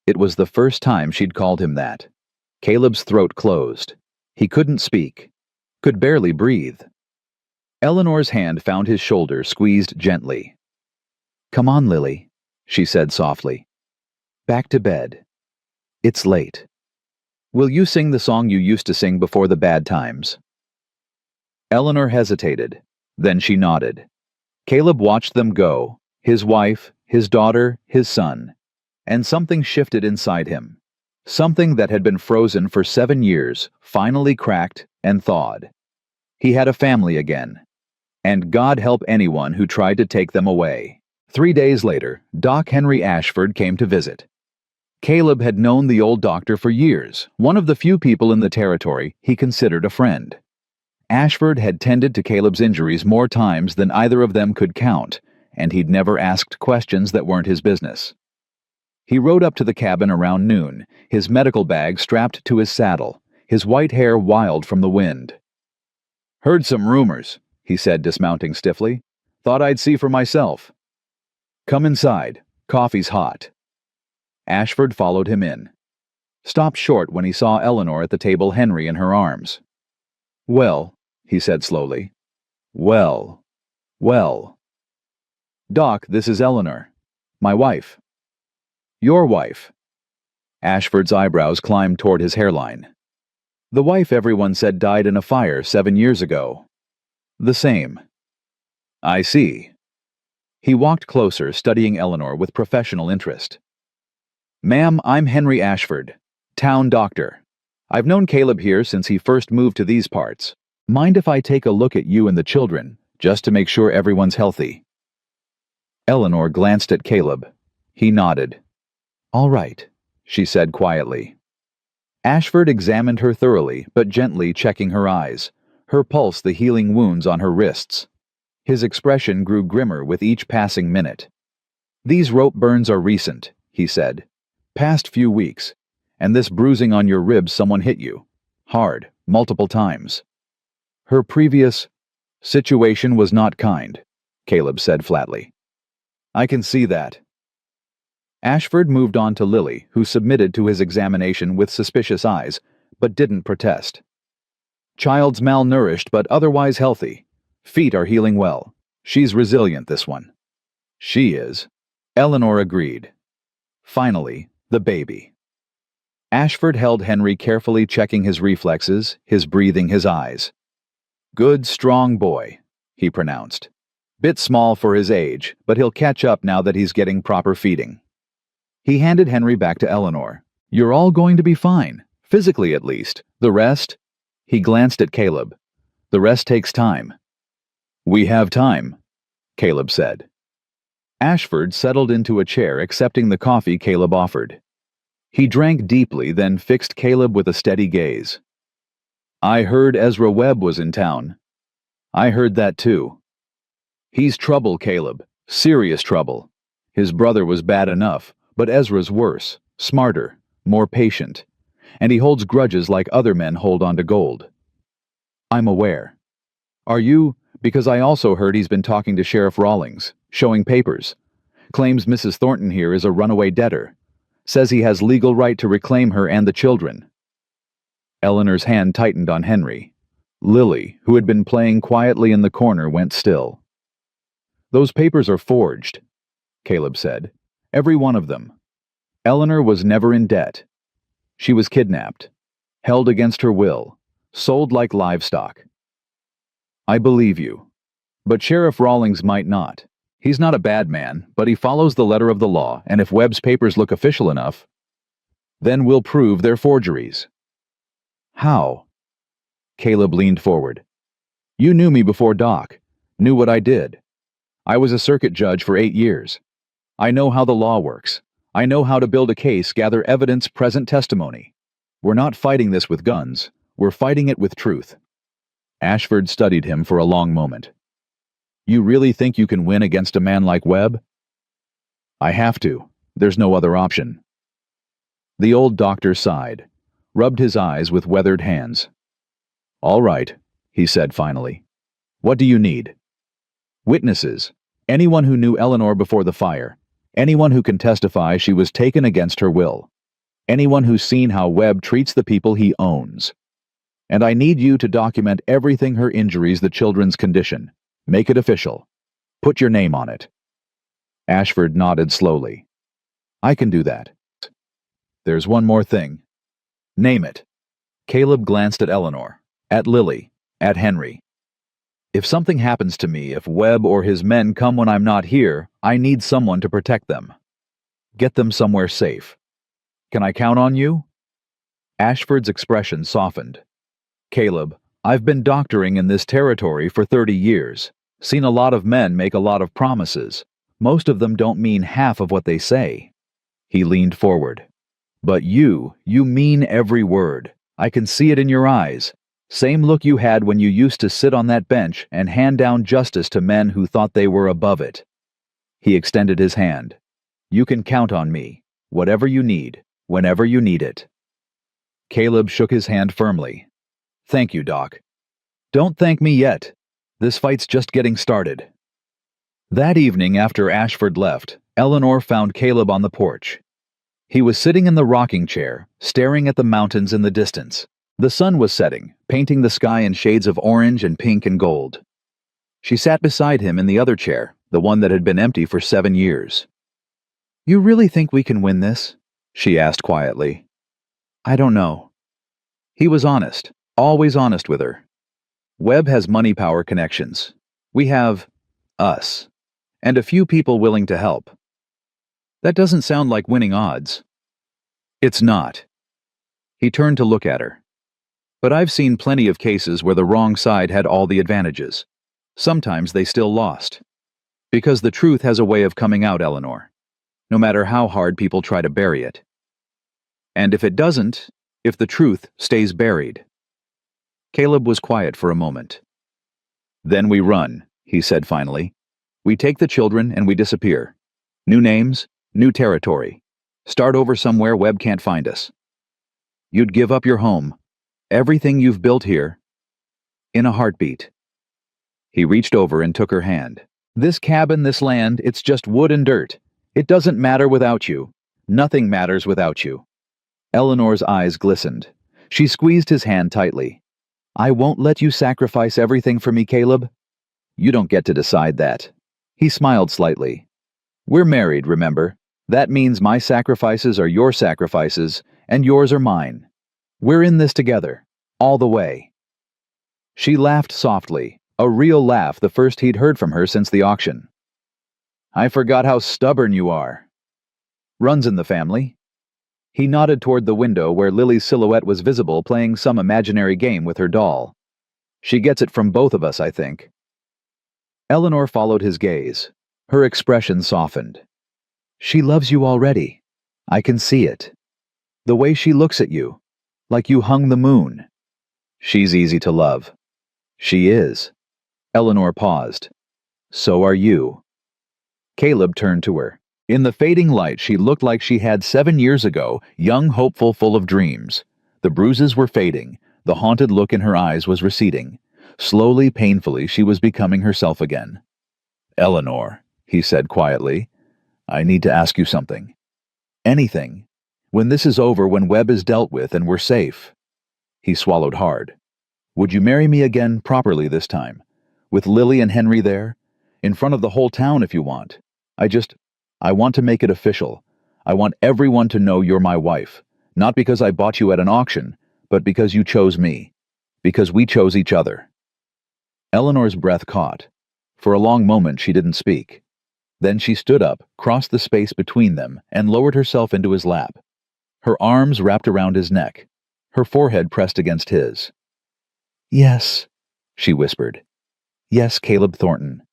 It was the first time she'd called him that. Caleb's throat closed. He couldn't speak, could barely breathe. Eleanor's hand found his shoulder, squeezed gently. "Come on, Lily," she said softly. "Back to bed. It's late. Will you sing the song you used to sing before the bad times?" Eleanor hesitated. Then she nodded. Caleb watched them go, his wife, his daughter, his son. And something shifted inside him. Something that had been frozen for 7 years finally cracked and thawed. He had a family again. And God help anyone who tried to take them away. 3 days later, Doc Henry Ashford came to visit. Caleb had known the old doctor for years, one of the few people in the territory he considered a friend. Ashford had tended to Caleb's injuries more times than either of them could count, and he'd never asked questions that weren't his business. He rode up to the cabin around noon, his medical bag strapped to his saddle, his white hair wild from the wind. "Heard some rumors," he said, dismounting stiffly. "Thought I'd see for myself." "Come inside. Coffee's hot." Ashford followed him in. Stopped short when he saw Eleanor at the table, Henry in her arms. "Well," he said slowly. "Well. Doc, this is Eleanor. My wife." "Your wife?" Ashford's eyebrows climbed toward his hairline. "The wife everyone said died in a fire 7 years ago." "The same." "I see." He walked closer, studying Eleanor with professional interest. "Ma'am, I'm Henry Ashford, town doctor. I've known Caleb here since he first moved to these parts. Mind if I take a look at you and the children, just to make sure everyone's healthy?" Eleanor glanced at Caleb. He nodded. "All right," she said quietly. Ashford examined her thoroughly, but gently, checking her eyes, her pulse, the healing wounds on her wrists. His expression grew grimmer with each passing minute. "These rope burns are recent," he said. Past few weeks. And this bruising on your ribs, someone hit you. Hard, multiple times. Her previous situation was not kind, Caleb said flatly. I can see that. Ashford moved on to Lily, who submitted to his examination with suspicious eyes, but didn't protest. Child's malnourished but otherwise healthy. Feet are healing well. She's resilient, this one. She is. Eleanor agreed. Finally, the baby. Ashford held Henry, carefully checking his reflexes, his breathing, his eyes. Good, strong boy, he pronounced. Bit small for his age, but he'll catch up now that he's getting proper feeding. He handed Henry back to Eleanor. You're all going to be fine, physically at least. The rest? He glanced at Caleb. The rest takes time. We have time, Caleb said. Ashford settled into a chair, accepting the coffee Caleb offered. He drank deeply, then fixed Caleb with a steady gaze. I heard Ezra Webb was in town. I heard that too. He's trouble, Caleb. Serious trouble. His brother was bad enough, but Ezra's worse, smarter, more patient. And he holds grudges like other men hold onto gold. I'm aware. Are you? Because I also heard he's been talking to Sheriff Rawlings, showing papers. Claims Mrs. Thornton here is a runaway debtor. Says he has legal right to reclaim her and the children. Eleanor's hand tightened on Henry. Lily, who had been playing quietly in the corner, went still. Those papers are forged, Caleb said. Every one of them. Eleanor was never in debt. She was kidnapped, held against her will, sold like livestock. I believe you. But Sheriff Rawlings might not. He's not a bad man, but he follows the letter of the law, and if Webb's papers look official enough, then we'll prove they're forgeries. How? Caleb leaned forward. You knew me before Doc, knew what I did. I was a circuit judge for 8 years. I know how the law works. I know how to build a case, gather evidence, present testimony. We're not fighting this with guns. We're fighting it with truth. Ashford studied him for a long moment. You really think you can win against a man like Webb? I have to. There's no other option. The old doctor sighed, rubbed his eyes with weathered hands. All right, he said finally. What do you need? Witnesses. Anyone who knew Eleanor before the fire. Anyone who can testify she was taken against her will. Anyone who's seen how Webb treats the people he owns. And I need you to document everything: her injuries, the children's condition. Make it official. Put your name on it. Ashford nodded slowly. I can do that. There's one more thing. Name it. Caleb glanced at Eleanor, at Lily, at Henry. If something happens to me, if Webb or his men come when I'm not here, I need someone to protect them. Get them somewhere safe. Can I count on you? Ashford's expression softened. Caleb, I've been doctoring in this territory for 30 years. Seen a lot of men make a lot of promises. Most of them don't mean half of what they say. He leaned forward. But you mean every word. I can see it in your eyes. Same look you had when you used to sit on that bench and hand down justice to men who thought they were above it. He extended his hand. You can count on me. Whatever you need, whenever you need it. Caleb shook his hand firmly. Thank you, Doc. Don't thank me yet. This fight's just getting started. That evening, after Ashford left, Eleanor found Caleb on the porch. He was sitting in the rocking chair, staring at the mountains in the distance. The sun was setting, painting the sky in shades of orange and pink and gold. She sat beside him in the other chair, the one that had been empty for 7 years. You really think we can win this? She asked quietly. I don't know. He was honest, always honest with her. Webb has money power connections. We have us, and a few people willing to help. That doesn't sound like winning odds. It's not. He turned to look at her. But I've seen plenty of cases where the wrong side had all the advantages. Sometimes they still lost. Because the truth has a way of coming out, Eleanor, no matter how hard people try to bury it. And if it doesn't, if the truth stays buried. Caleb was quiet for a moment. Then we run, he said finally. We take the children and we disappear. New names, new territory. Start over somewhere Webb can't find us. You'd give up your home, everything you've built here, in a heartbeat. He reached over and took her hand. This cabin, this land, it's just wood and dirt. It doesn't matter without you. Nothing matters without you. Eleanor's eyes glistened. She squeezed his hand tightly. I won't let you sacrifice everything for me, Caleb. You don't get to decide that. He smiled slightly. We're married, remember? That means my sacrifices are your sacrifices, and yours are mine. We're in this together, all the way. She laughed softly, a real laugh, the first he'd heard from her since the auction. I forgot how stubborn you are. Runs in the family. He nodded toward the window where Lily's silhouette was visible playing some imaginary game with her doll. She gets it from both of us, I think. Eleanor followed his gaze. Her expression softened. She loves you already. I can see it. The way she looks at you, like you hung the moon. She's easy to love. She is. Eleanor paused. So are you. Caleb turned to her. In the fading light, she looked like she had 7 years ago, young, hopeful, full of dreams. The bruises were fading. The haunted look in her eyes was receding. Slowly, painfully, she was becoming herself again. Eleanor, he said quietly, I need to ask you something. Anything. When this is over, when Webb is dealt with and we're safe. He swallowed hard. Would you marry me again properly this time? With Lily and Henry there? In front of the whole town if you want. I want to make it official. I want everyone to know you're my wife. Not because I bought you at an auction, but because you chose me. Because we chose each other. Eleanor's breath caught. For a long moment she didn't speak. Then she stood up, crossed the space between them, and lowered herself into his lap. Her arms wrapped around his neck. Her forehead pressed against his. Yes, she whispered. Yes, Caleb Thornton.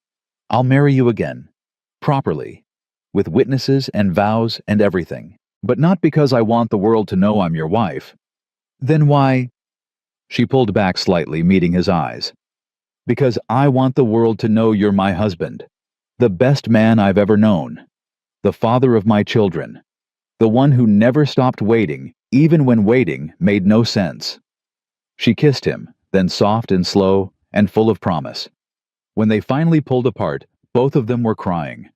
I'll marry you again. Properly. With witnesses and vows and everything. But not because I want the world to know I'm your wife. Then why? She pulled back slightly, meeting his eyes. Because I want the world to know you're my husband. The best man I've ever known. The father of my children. The one who never stopped waiting, even when waiting made no sense. She kissed him, then soft and slow and full of promise. When they finally pulled apart, both of them were crying.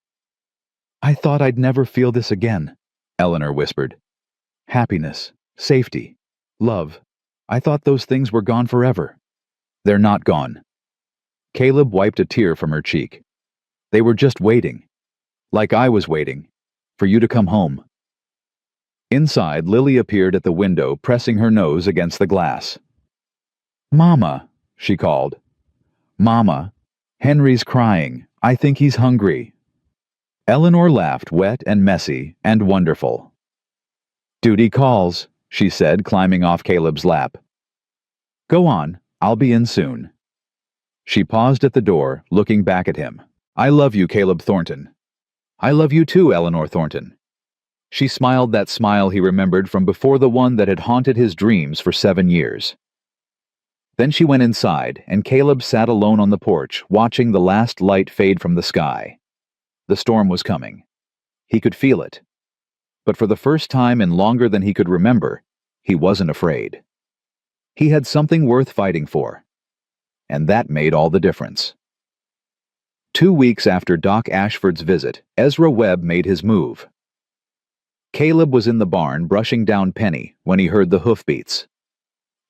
I thought I'd never feel this again, Eleanor whispered. Happiness, safety, love. I thought those things were gone forever. They're not gone. Caleb wiped a tear from her cheek. They were just waiting. Like I was waiting. For you to come home. Inside, Lily appeared at the window, pressing her nose against the glass. Mama, she called. Mama, Henry's crying. I think he's hungry. Eleanor laughed, wet and messy and wonderful. Duty calls, she said, climbing off Caleb's lap. Go on, I'll be in soon. She paused at the door, looking back at him. I love you, Caleb Thornton. I love you too, Eleanor Thornton. She smiled that smile he remembered from before, the one that had haunted his dreams for 7 years. Then she went inside, and Caleb sat alone on the porch, watching the last light fade from the sky. The storm was coming. He could feel it. But for the first time in longer than he could remember, he wasn't afraid. He had something worth fighting for. And that made all the difference. 2 weeks after Doc Ashford's visit, Ezra Webb made his move. Caleb was in the barn brushing down Penny when he heard the hoofbeats.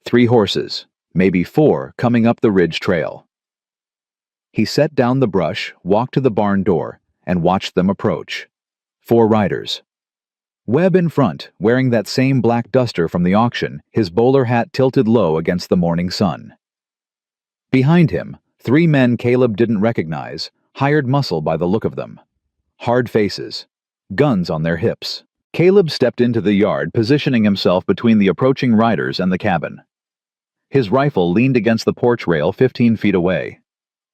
3 horses, maybe 4, coming up the ridge trail. He set down the brush, walked to the barn door, and watched them approach. 4 riders. Webb in front, wearing that same black duster from the auction, his bowler hat tilted low against the morning sun. Behind him, 3 men Caleb didn't recognize, hired muscle by the look of them. Hard faces, guns on their hips. Caleb stepped into the yard, positioning himself between the approaching riders and the cabin. His rifle leaned against the porch rail 15 feet away.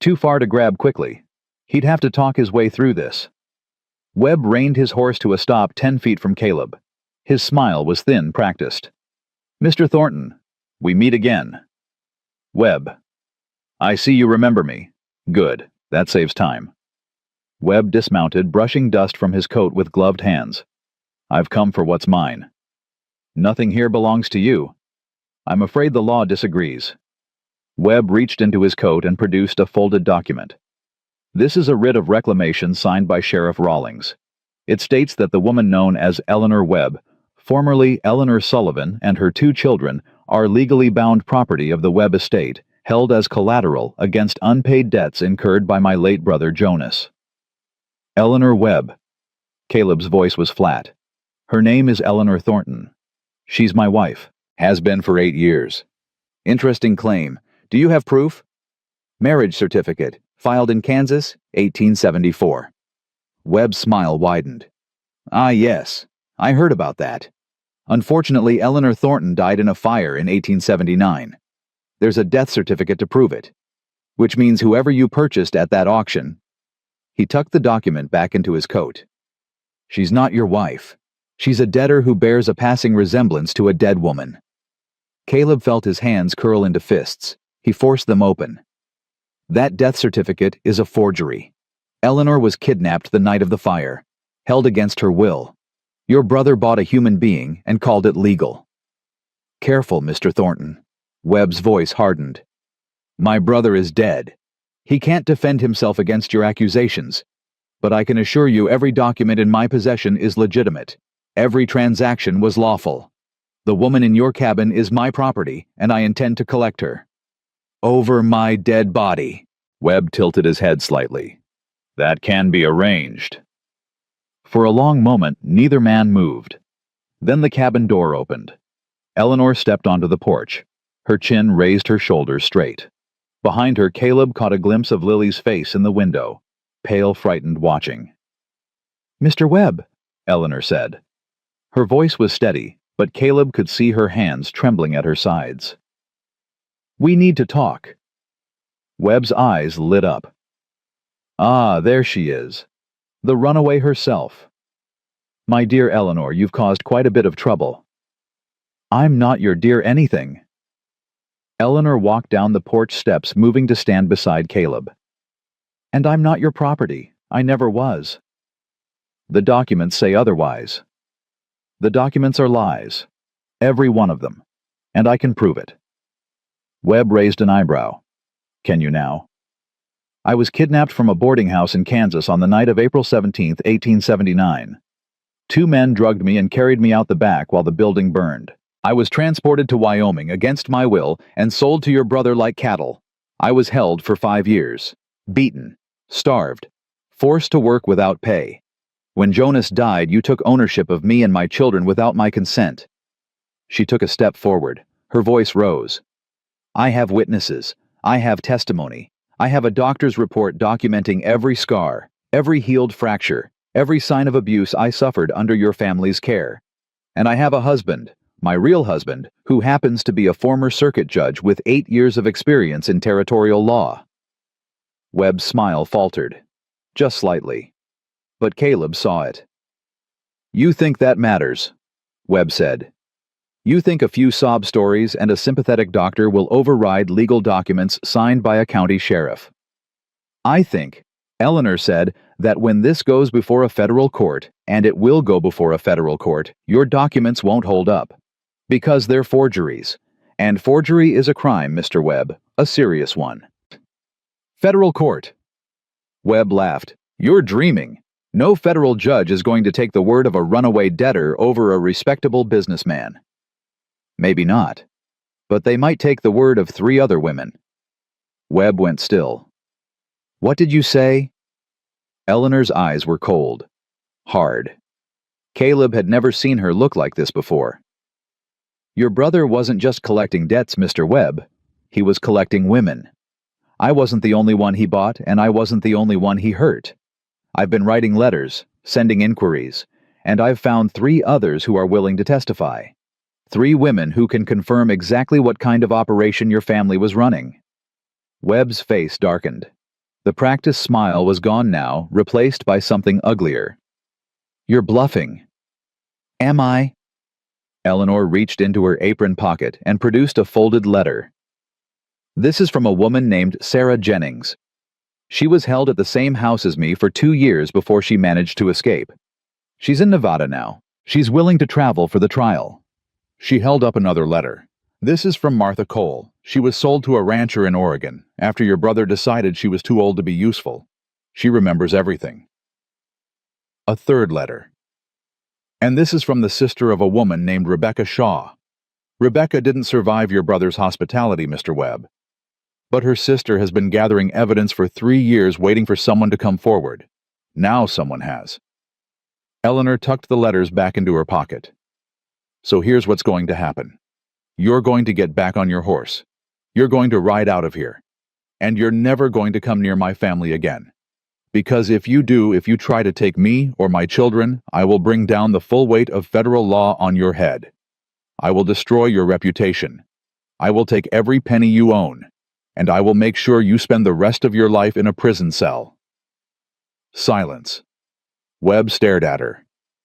Too far to grab quickly. He'd have to talk his way through this. Webb reined his horse to a stop 10 feet from Caleb. His smile was thin, practiced. Mr. Thornton, we meet again. Webb. I see you remember me. Good, that saves time. Webb dismounted, brushing dust from his coat with gloved hands. I've come for what's mine. Nothing here belongs to you. I'm afraid the law disagrees. Webb reached into his coat and produced a folded document. This is a writ of reclamation signed by Sheriff Rawlings. It states that the woman known as Eleanor Webb, formerly Eleanor Sullivan, and her 2 children are legally bound property of the Webb estate, held as collateral against unpaid debts incurred by my late brother Jonas. Eleanor Webb. Caleb's voice was flat. Her name is Eleanor Thornton. She's my wife. Has been for 8 years. Interesting claim. Do you have proof? Marriage certificate, filed in Kansas, 1874. Webb's smile widened. Ah, yes. I heard about that. Unfortunately, Eleanor Thornton died in a fire in 1879. There's a death certificate to prove it, which means whoever you purchased at that auction. He tucked the document back into his coat. She's not your wife. She's a debtor who bears a passing resemblance to a dead woman. Caleb felt his hands curl into fists. He forced them open. That death certificate is a forgery. Eleanor was kidnapped the night of the fire, held against her will. Your brother bought a human being and called it legal. Careful, Mr. Thornton. Webb's voice hardened. My brother is dead. He can't defend himself against your accusations, but I can assure you every document in my possession is legitimate. Every transaction was lawful. The woman in your cabin is my property, and I intend to collect her. Over my dead body. Webb tilted his head slightly. That can be arranged. For a long moment, neither man moved. Then the cabin door opened. Eleanor stepped onto the porch. Her chin raised her shoulders straight. Behind her, Caleb caught a glimpse of Lily's face in the window, pale, frightened, watching. Mr. Webb, Eleanor said. Her voice was steady, but Caleb could see her hands trembling at her sides. We need to talk. Webb's eyes lit up. Ah, there she is. The runaway herself. My dear Eleanor, you've caused quite a bit of trouble. I'm not your dear anything. Eleanor walked down the porch steps, moving to stand beside Caleb. And I'm not your property. I never was. The documents say otherwise. The documents are lies. Every one of them. And I can prove it. Webb raised an eyebrow. Can you now? I was kidnapped from a boarding house in Kansas on the night of April 17, 1879. 2 men drugged me and carried me out the back while the building burned. I was transported to Wyoming against my will and sold to your brother like cattle. I was held for 5 years. Beaten. Starved. Forced to work without pay. When Jonas died, you took ownership of me and my children without my consent. She took a step forward. Her voice rose. I have witnesses. I have testimony. I have a doctor's report documenting every scar, every healed fracture, every sign of abuse I suffered under your family's care. And I have a husband, my real husband, who happens to be a former circuit judge with 8 years of experience in territorial law. Webb's smile faltered, just slightly. But Caleb saw it. You think that matters, Webb said. You think a few sob stories and a sympathetic doctor will override legal documents signed by a county sheriff. I think, Eleanor said, that when this goes before a federal court, and it will go before a federal court, your documents won't hold up. Because they're forgeries. And forgery is a crime, Mr. Webb, a serious one. Federal court. Webb laughed. You're dreaming. No federal judge is going to take the word of a runaway debtor over a respectable businessman. Maybe not. But they might take the word of 3 other women. Webb went still. What did you say? Eleanor's eyes were cold. Hard. Caleb had never seen her look like this before. Your brother wasn't just collecting debts, Mr. Webb. He was collecting women. I wasn't the only one he bought, and I wasn't the only one he hurt. I've been writing letters, sending inquiries, and I've found 3 others who are willing to testify. 3 women who can confirm exactly what kind of operation your family was running. Webb's face darkened. The practiced smile was gone now, replaced by something uglier. You're bluffing. Am I? Eleanor reached into her apron pocket and produced a folded letter. This is from a woman named Sarah Jennings. She was held at the same house as me for 2 years before she managed to escape. She's in Nevada now. She's willing to travel for the trial. She held up another letter. This is from Martha Cole. She was sold to a rancher in Oregon after your brother decided she was too old to be useful. She remembers everything. A third letter. And this is from the sister of a woman named Rebecca Shaw. Rebecca didn't survive your brother's hospitality, Mr. Webb. But her sister has been gathering evidence for 3 years waiting for someone to come forward. Now someone has. Eleanor tucked the letters back into her pocket. So here's what's going to happen. You're going to get back on your horse. You're going to ride out of here. And you're never going to come near my family again. Because if you try to take me or my children, I will bring down the full weight of federal law on your head. I will destroy your reputation. I will take every penny you own. And I will make sure you spend the rest of your life in a prison cell. Silence. Webb stared at her.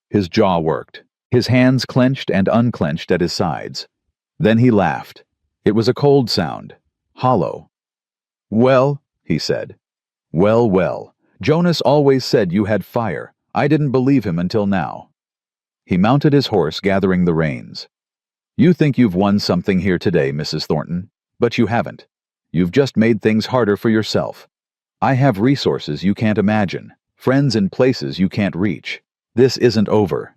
His jaw worked. His hands clenched and unclenched at his sides. Then he laughed. It was a cold sound, hollow. Well, he said. Well. Jonas always said you had fire. I didn't believe him until now. He mounted his horse, gathering the reins. You think you've won something here today, Mrs. Thornton, but you haven't. You've just made things harder for yourself. I have resources you can't imagine, friends in places you can't reach. This isn't over.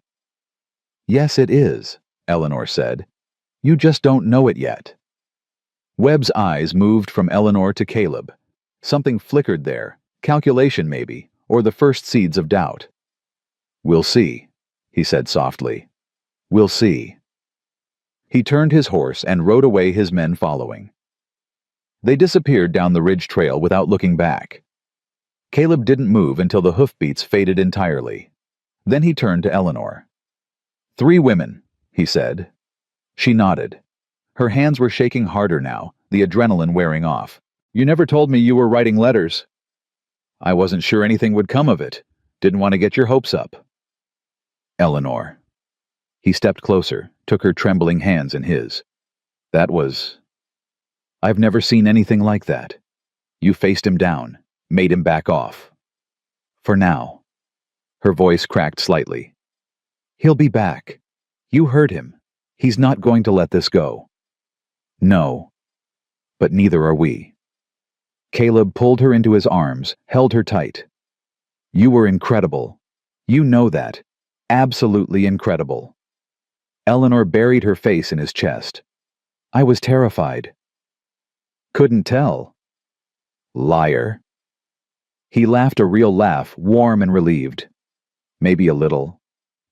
Yes, it is, Eleanor said. You just don't know it yet. Webb's eyes moved from Eleanor to Caleb. Something flickered there, calculation maybe, or the first seeds of doubt. We'll see, he said softly. We'll see. He turned his horse and rode away, his men following. They disappeared down the ridge trail without looking back. Caleb didn't move until the hoofbeats faded entirely. Then he turned to Eleanor. 3 women, he said. She nodded. Her hands were shaking harder now, the adrenaline wearing off. You never told me you were writing letters. I wasn't sure anything would come of it. Didn't want to get your hopes up. Eleanor. He stepped closer, took her trembling hands in his. That was... I've never seen anything like that. You faced him down, made him back off. For now. Her voice cracked slightly. He'll be back. You heard him. He's not going to let this go. No. But neither are we. Caleb pulled her into his arms, held her tight. You were incredible. You know that. Absolutely incredible. Eleanor buried her face in his chest. I was terrified. Couldn't tell. Liar. He laughed, a real laugh, warm and relieved. Maybe a little.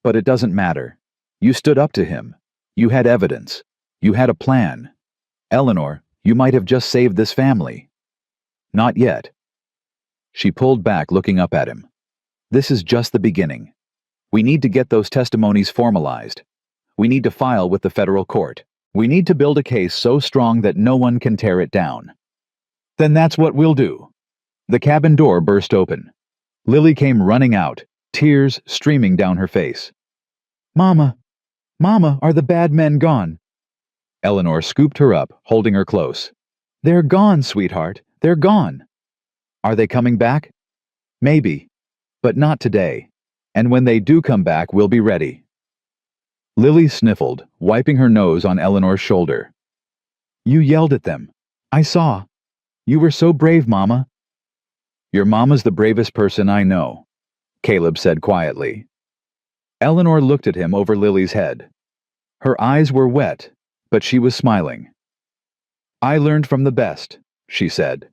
But it doesn't matter. You stood up to him. You had evidence. You had a plan. Eleanor, you might have just saved this family. Not yet. She pulled back, looking up at him. This is just the beginning. We need to get those testimonies formalized. We need to file with the federal court. We need to build a case so strong that no one can tear it down. Then that's what we'll do. The cabin door burst open. Lily came running out, tears streaming down her face. Mama, are the bad men gone? Eleanor scooped her up, holding her close. They're gone, sweetheart. They're gone. Are they coming back? Maybe, but not today. And when they do come back, we'll be ready. Lily sniffled, wiping her nose on Eleanor's shoulder. You yelled at them. I saw. You were so brave, Mama. Your mama's the bravest person I know, Caleb said quietly. Eleanor looked at him over Lily's head. Her eyes were wet, but she was smiling. I learned from the best, she said.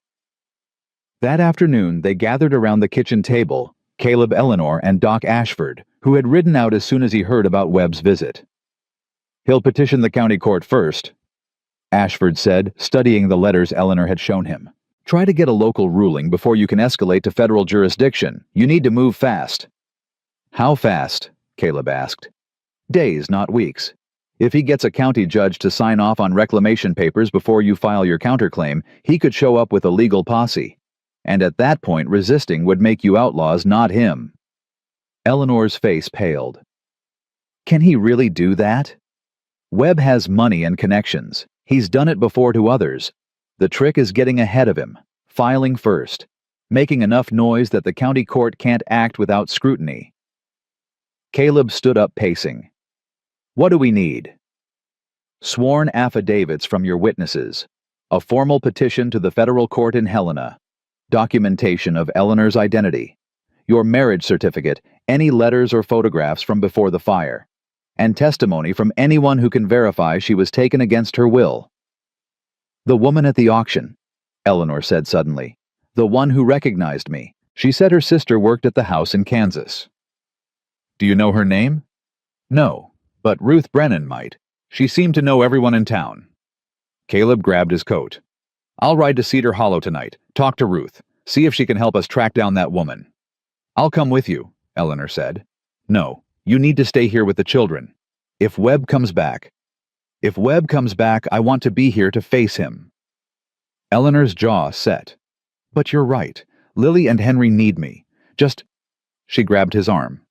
That afternoon, they gathered around the kitchen table, Caleb, Eleanor, and Doc Ashford, who had ridden out as soon as he heard about Webb's visit. He'll petition the county court first, Ashford said, studying the letters Eleanor had shown him. Try to get a local ruling before you can escalate to federal jurisdiction. You need to move fast. How fast? Caleb asked. Days, not weeks. If he gets a county judge to sign off on reclamation papers before you file your counterclaim, he could show up with a legal posse. And at that point, resisting would make you outlaws, not him. Eleanor's face paled. Can he really do that? Webb has money and connections. He's done it before to others. The trick is getting ahead of him, filing first, making enough noise that the county court can't act without scrutiny. Caleb stood up, pacing. What do we need? Sworn affidavits from your witnesses, a formal petition to the federal court in Helena, documentation of Eleanor's identity, your marriage certificate, any letters or photographs from before the fire, and testimony from anyone who can verify she was taken against her will. The woman at the auction, Eleanor said suddenly. The one who recognized me. She said her sister worked at the house in Kansas. Do you know her name? No, but Ruth Brennan might. She seemed to know everyone in town. Caleb grabbed his coat. I'll ride to Cedar Hollow tonight, talk to Ruth, see if she can help us track down that woman. I'll come with you, Eleanor said. No, you need to stay here with the children. If Webb comes back, I want to be here to face him. Eleanor's jaw set. But you're right. Lily and Henry need me. She grabbed his arm.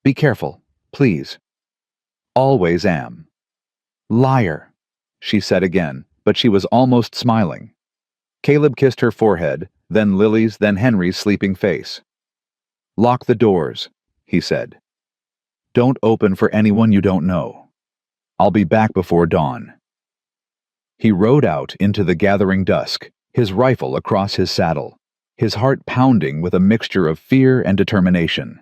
Be careful, please. Always am. Liar, she said again, but she was almost smiling. Caleb kissed her forehead, then Lily's, then Henry's sleeping face. Lock the doors, he said. Don't open for anyone you don't know. I'll be back before dawn. He rode out into the gathering dusk, his rifle across his saddle, his heart pounding with a mixture of fear and determination.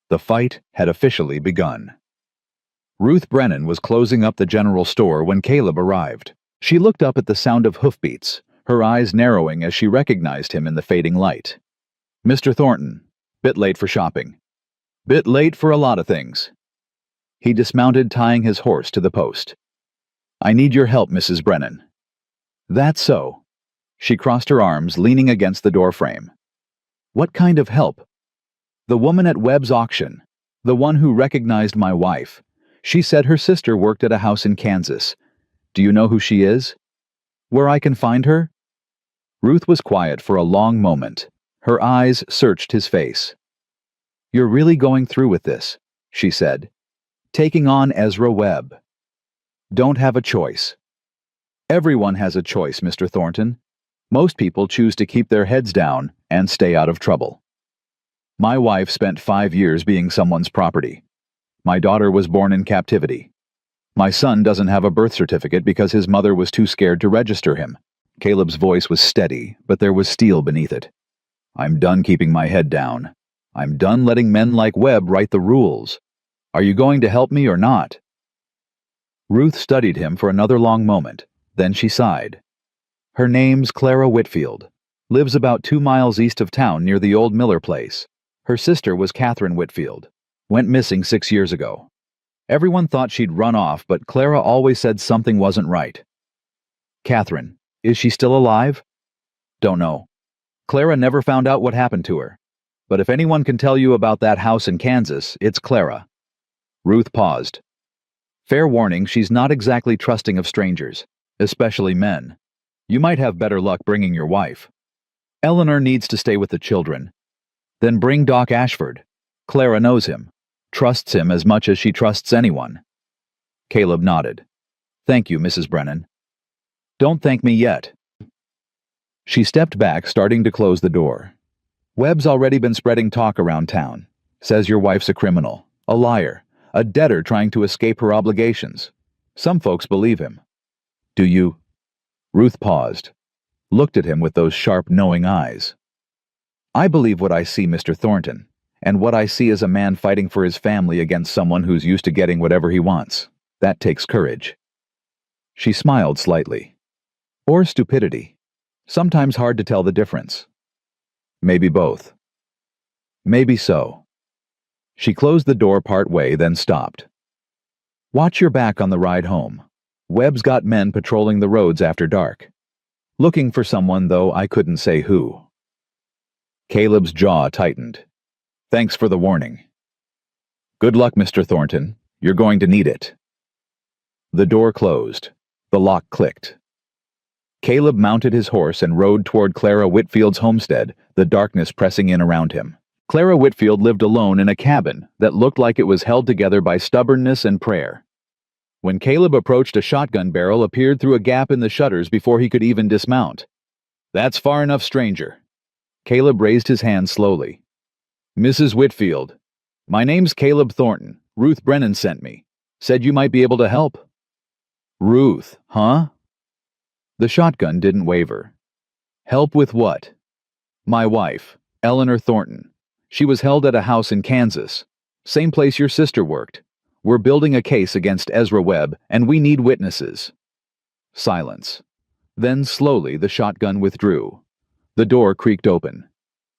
The fight had officially begun. Ruth Brennan was closing up the general store when Caleb arrived. She looked up at the sound of hoofbeats, her eyes narrowing as she recognized him in the fading light. Mr. Thornton, bit late for shopping. Bit late for a lot of things. He dismounted, tying his horse to the post. I need your help, Mrs. Brennan. That's so. She crossed her arms, leaning against the doorframe. What kind of help? The woman at Webb's auction, the one who recognized my wife. She said her sister worked at a house in Kansas. Do you know who she is? Where I can find her? Ruth was quiet for a long moment. Her eyes searched his face. You're really going through with this, she said. Taking on Ezra Webb. Don't have a choice. Everyone has a choice, Mr. Thornton. Most people choose to keep their heads down and stay out of trouble. My wife spent 5 years being someone's property. My daughter was born in captivity. My son doesn't have a birth certificate because his mother was too scared to register him. Caleb's voice was steady, but there was steel beneath it. I'm done keeping my head down. I'm done letting men like Webb write the rules. Are you going to help me or not? Ruth studied him for another long moment, then she sighed. Her name's Clara Whitfield. Lives about 2 miles east of town near the old Miller place. Her sister was Catherine Whitfield. Went missing 6 years ago. Everyone thought she'd run off, but Clara always said something wasn't right. Catherine, is she still alive? Don't know. Clara never found out what happened to her. But if anyone can tell you about that house in Kansas, it's Clara. Ruth paused. Fair warning, she's not exactly trusting of strangers, especially men. You might have better luck bringing your wife. Eleanor needs to stay with the children. Then bring Doc Ashford. Clara knows him, trusts him as much as she trusts anyone. Caleb nodded. Thank you, Mrs. Brennan. Don't thank me yet. She stepped back, starting to close the door. Webb's already been spreading talk around town. Says your wife's a criminal, a liar, a debtor trying to escape her obligations. Some folks believe him. Do you? Ruth paused, looked at him with those sharp, knowing eyes. I believe what I see, Mr. Thornton, and what I see is a man fighting for his family against someone who's used to getting whatever he wants. That takes courage. She smiled slightly. Or stupidity. Sometimes hard to tell the difference. Maybe both. Maybe so. She closed the door part way, then stopped. Watch your back on the ride home. Webb's got men patrolling the roads after dark. Looking for someone, though I couldn't say who. Caleb's jaw tightened. Thanks for the warning. Good luck, Mr. Thornton. You're going to need it. The door closed. The lock clicked. Caleb mounted his horse and rode toward Clara Whitfield's homestead, the darkness pressing in around him. Clara Whitfield lived alone in a cabin that looked like it was held together by stubbornness and prayer. When Caleb approached, a shotgun barrel appeared through a gap in the shutters before he could even dismount. That's far enough, stranger. Caleb raised his hand slowly. Mrs. Whitfield, my name's Caleb Thornton. Ruth Brennan sent me. Said you might be able to help. Ruth, huh? The shotgun didn't waver. Help with what? My wife, Eleanor Thornton. She was held at a house in Kansas. Same place your sister worked. We're building a case against Ezra Webb, and we need witnesses. Silence. Then slowly the shotgun withdrew. The door creaked open.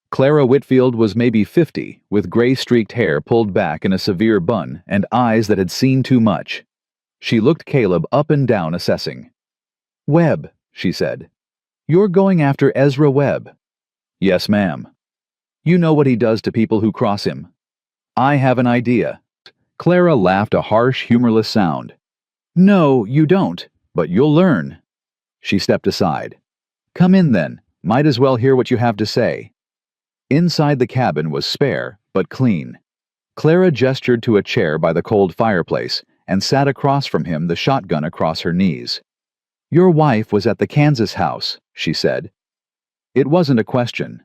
Clara Whitfield was maybe 50, with gray-streaked hair pulled back in a severe bun and eyes that had seen too much. She looked Caleb up and down, assessing. Webb, she said. You're going after Ezra Webb. Yes, ma'am. You know what he does to people who cross him. I have an idea. Clara laughed a harsh, humorless sound. No, you don't, but you'll learn. She stepped aside. Come in then. Might as well hear what you have to say. Inside the cabin was spare, but clean. Clara gestured to a chair by the cold fireplace and sat across from him, the shotgun across her knees. Your wife was at the Kansas house, she said. It wasn't a question.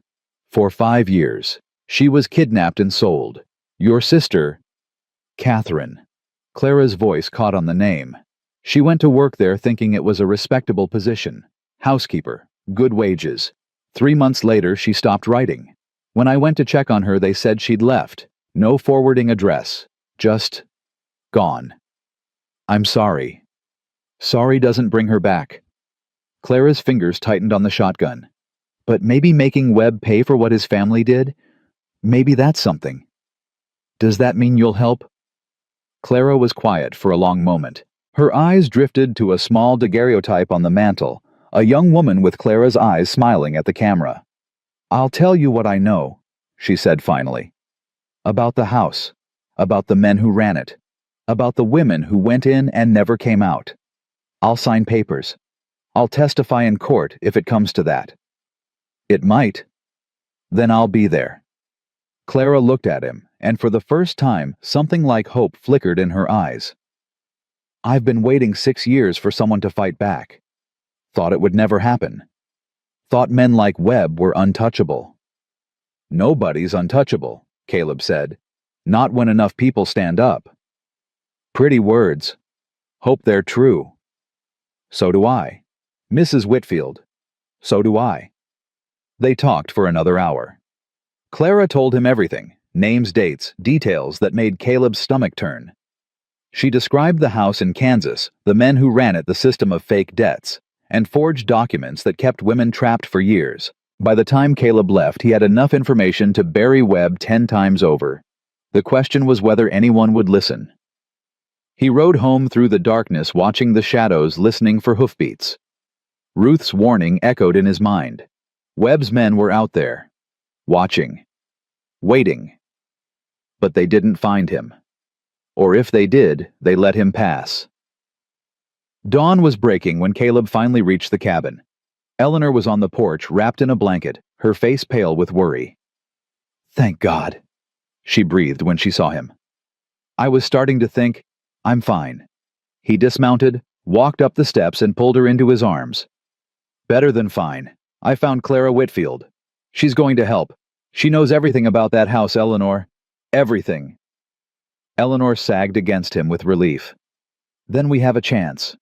For 5 years, she was kidnapped and sold. Your sister, Catherine. Clara's voice caught on the name. She went to work there thinking it was a respectable position. Housekeeper, good wages. 3 months later, she stopped writing. When I went to check on her, they said she'd left. No forwarding address. Just gone. I'm sorry. Sorry doesn't bring her back. Clara's fingers tightened on the shotgun. But maybe making Webb pay for what his family did? Maybe that's something. Does that mean you'll help? Clara was quiet for a long moment. Her eyes drifted to a small daguerreotype on the mantel, a young woman with Clara's eyes smiling at the camera. I'll tell you what I know, she said finally. About the house, about the men who ran it, about the women who went in and never came out. I'll sign papers. I'll testify in court if it comes to that. It might. Then I'll be there. Clara looked at him, and for the first time, something like hope flickered in her eyes. I've been waiting 6 years for someone to fight back. Thought it would never happen. Thought men like Webb were untouchable. Nobody's untouchable, Caleb said. Not when enough people stand up. Pretty words. Hope they're true. So do I. Mrs. Whitfield. So do I. They talked for another hour. Clara told him everything, names, dates, details that made Caleb's stomach turn. She described the house in Kansas, the men who ran it, the system of fake debts, and forged documents that kept women trapped for years. By the time Caleb left, he had enough information to bury Webb 10 times over. The question was whether anyone would listen. He rode home through the darkness, watching the shadows, listening for hoofbeats. Ruth's warning echoed in his mind. Webb's men were out there, watching, waiting. But they didn't find him. Or if they did, they let him pass. Dawn was breaking when Caleb finally reached the cabin. Eleanor was on the porch, wrapped in a blanket, her face pale with worry. Thank God, she breathed when she saw him. I was starting to think, I'm fine. He dismounted, walked up the steps, and pulled her into his arms. Better than fine. I found Clara Whitfield. She's going to help. She knows everything about that house, Eleanor. Everything. Eleanor sagged against him with relief. Then we have a chance.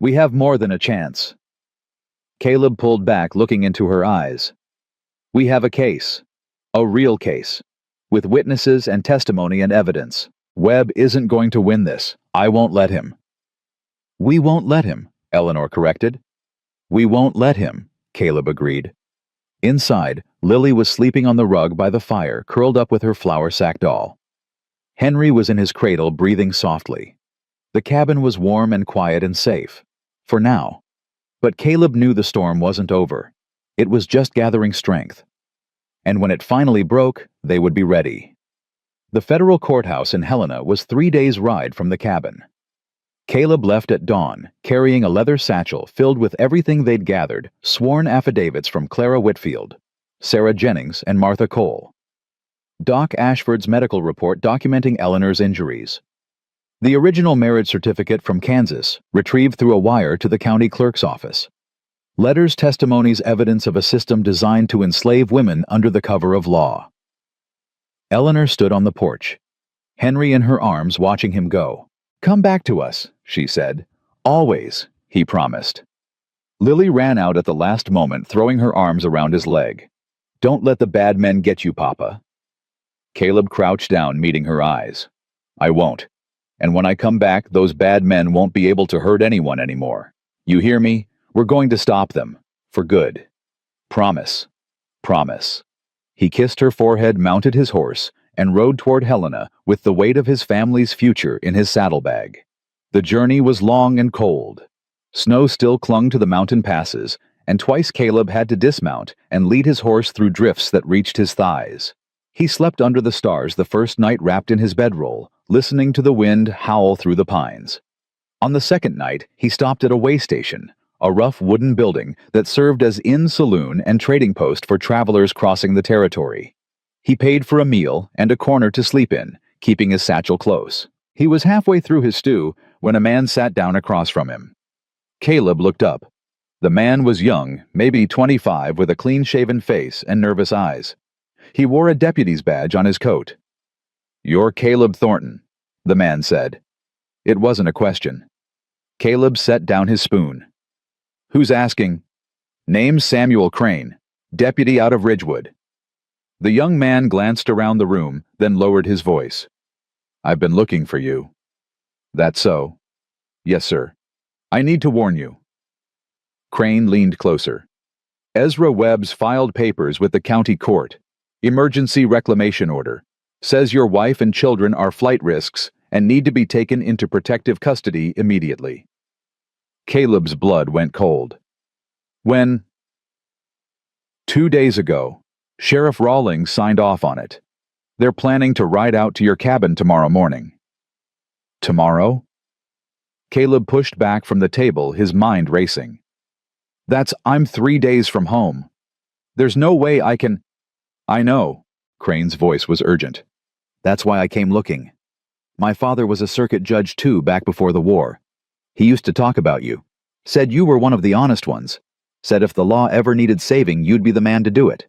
We have more than a chance. Caleb pulled back, looking into her eyes. We have a case. A real case. With witnesses and testimony and evidence. Webb isn't going to win this. I won't let him. We won't let him, Eleanor corrected. We won't let him, Caleb agreed. Inside, Lily was sleeping on the rug by the fire, curled up with her flour sack doll. Henry was in his cradle, breathing softly. The cabin was warm and quiet and safe. For now. But Caleb knew the storm wasn't over. It was just gathering strength. And when it finally broke, they would be ready. The federal courthouse in Helena was 3 days' ride from the cabin. Caleb left at dawn, carrying a leather satchel filled with everything they'd gathered, sworn affidavits from Clara Whitfield, Sarah Jennings, and Martha Cole. Doc Ashford's medical report documenting Eleanor's injuries. The original marriage certificate from Kansas, retrieved through a wire to the county clerk's office. Letters, testimonies, evidence of a system designed to enslave women under the cover of law. Eleanor stood on the porch, Henry in her arms watching him go. Come back to us, she said. Always, he promised. Lily ran out at the last moment, throwing her arms around his leg. Don't let the bad men get you, Papa. Caleb crouched down, meeting her eyes. I won't. And when I come back, those bad men won't be able to hurt anyone anymore. You hear me? We're going to stop them. For good. Promise. Promise. He kissed her forehead, mounted his horse, and rode toward Helena with the weight of his family's future in his saddlebag. The journey was long and cold. Snow still clung to the mountain passes, and twice Caleb had to dismount and lead his horse through drifts that reached his thighs. He slept under the stars the first night, wrapped in his bedroll, listening to the wind howl through the pines. On the second night, he stopped at a way station, a rough wooden building that served as inn, saloon, and trading post for travelers crossing the territory. He paid for a meal and a corner to sleep in, keeping his satchel close. He was halfway through his stew when a man sat down across from him. Caleb looked up. The man was young, maybe 25, with a clean-shaven face and nervous eyes. He wore a deputy's badge on his coat. You're Caleb Thornton, the man said. It wasn't a question. Caleb set down his spoon. Who's asking? Name's Samuel Crane, deputy out of Ridgewood. The young man glanced around the room, then lowered his voice. I've been looking for you. That's so. Yes, sir. I need to warn you. Crane leaned closer. Ezra Webb's filed papers with the county court. Emergency reclamation order. Says your wife and children are flight risks and need to be taken into protective custody immediately. Caleb's blood went cold. When? 2 days ago, Sheriff Rawlings signed off on it. They're planning to ride out to your cabin tomorrow morning. Tomorrow? Caleb pushed back from the table, his mind racing. I'm 3 days from home. There's no way I can... I know. Crane's voice was urgent. That's why I came looking. My father was a circuit judge too back before the war. He used to talk about you. Said you were one of the honest ones. Said if the law ever needed saving, you'd be the man to do it.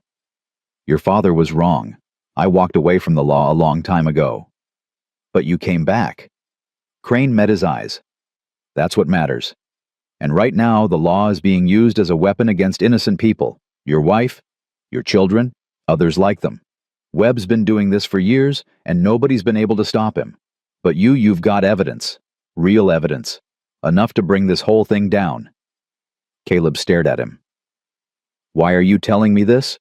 Your father was wrong. I walked away from the law a long time ago. But you came back. Crane met his eyes. That's what matters. And right now, the law is being used as a weapon against innocent people. Your wife, your children, others like them. Webb's been doing this for years, and nobody's been able to stop him. But you've got evidence. Real evidence. Enough to bring this whole thing down. Caleb stared at him. Why are you telling me this?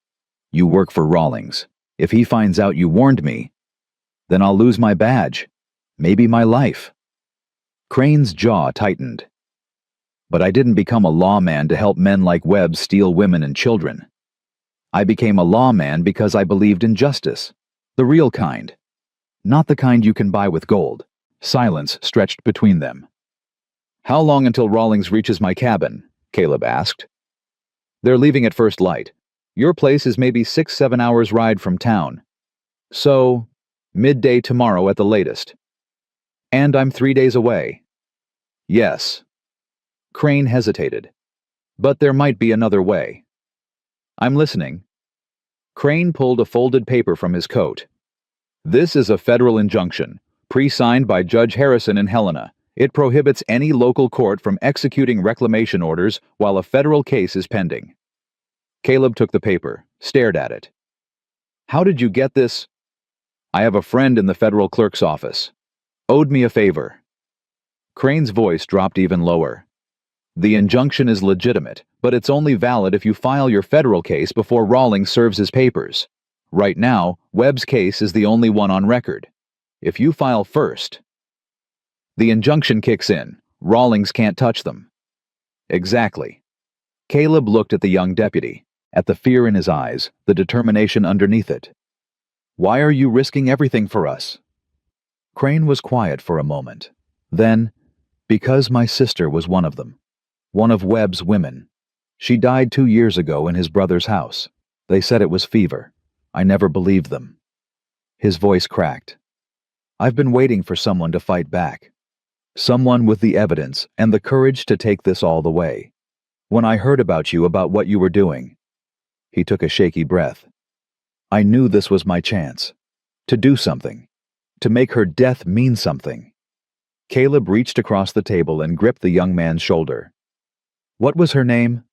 You work for Rawlings. If he finds out you warned me, then I'll lose my badge. Maybe my life. Crane's jaw tightened. But I didn't become a lawman to help men like Webb steal women and children. I became a lawman because I believed in justice. The real kind. Not the kind you can buy with gold. Silence stretched between them. How long until Rawlings reaches my cabin? Caleb asked. They're leaving at first light. Your place is maybe 6-7 hours ride from town. So, midday tomorrow at the latest. And I'm 3 days away. Yes. Crane hesitated. But there might be another way. I'm listening. Crane pulled a folded paper from his coat. This is a federal injunction, pre-signed by Judge Harrison in Helena. It prohibits any local court from executing reclamation orders while a federal case is pending. Caleb took the paper, stared at it. How did you get this? I have a friend in the federal clerk's office. Owed me a favor. Crane's voice dropped even lower. The injunction is legitimate, but it's only valid if you file your federal case before Rawlings serves his papers. Right now, Webb's case is the only one on record. If you file first, the injunction kicks in. Rawlings can't touch them. Exactly. Caleb looked at the young deputy, at the fear in his eyes, the determination underneath it. Why are you risking everything for us? Crane was quiet for a moment. Then, because my sister was one of them. One of Webb's women. She died 2 years ago in his brother's house. They said it was fever. I never believed them. His voice cracked. I've been waiting for someone to fight back. Someone with the evidence and the courage to take this all the way. When I heard about what you were doing. He took a shaky breath. I knew this was my chance. To do something. To make her death mean something. Caleb reached across the table and gripped the young man's shoulder. What was her name?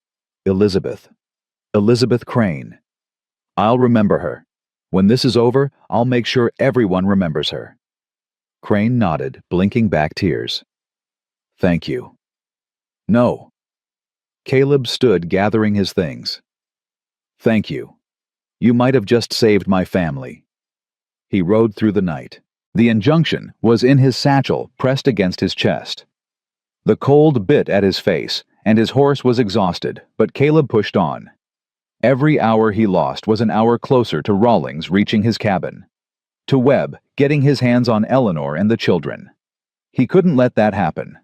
Elizabeth. Elizabeth Crane. I'll remember her. When this is over, I'll make sure everyone remembers her. Crane nodded, blinking back tears. Thank you. No. Caleb stood gathering his things. Thank you. You might have just saved my family. He rode through the night. The injunction was in his satchel, pressed against his chest. The cold bit at his face, and his horse was exhausted, but Caleb pushed on. Every hour he lost was an hour closer to Rawlings reaching his cabin, to Webb getting his hands on Eleanor and the children. He couldn't let that happen.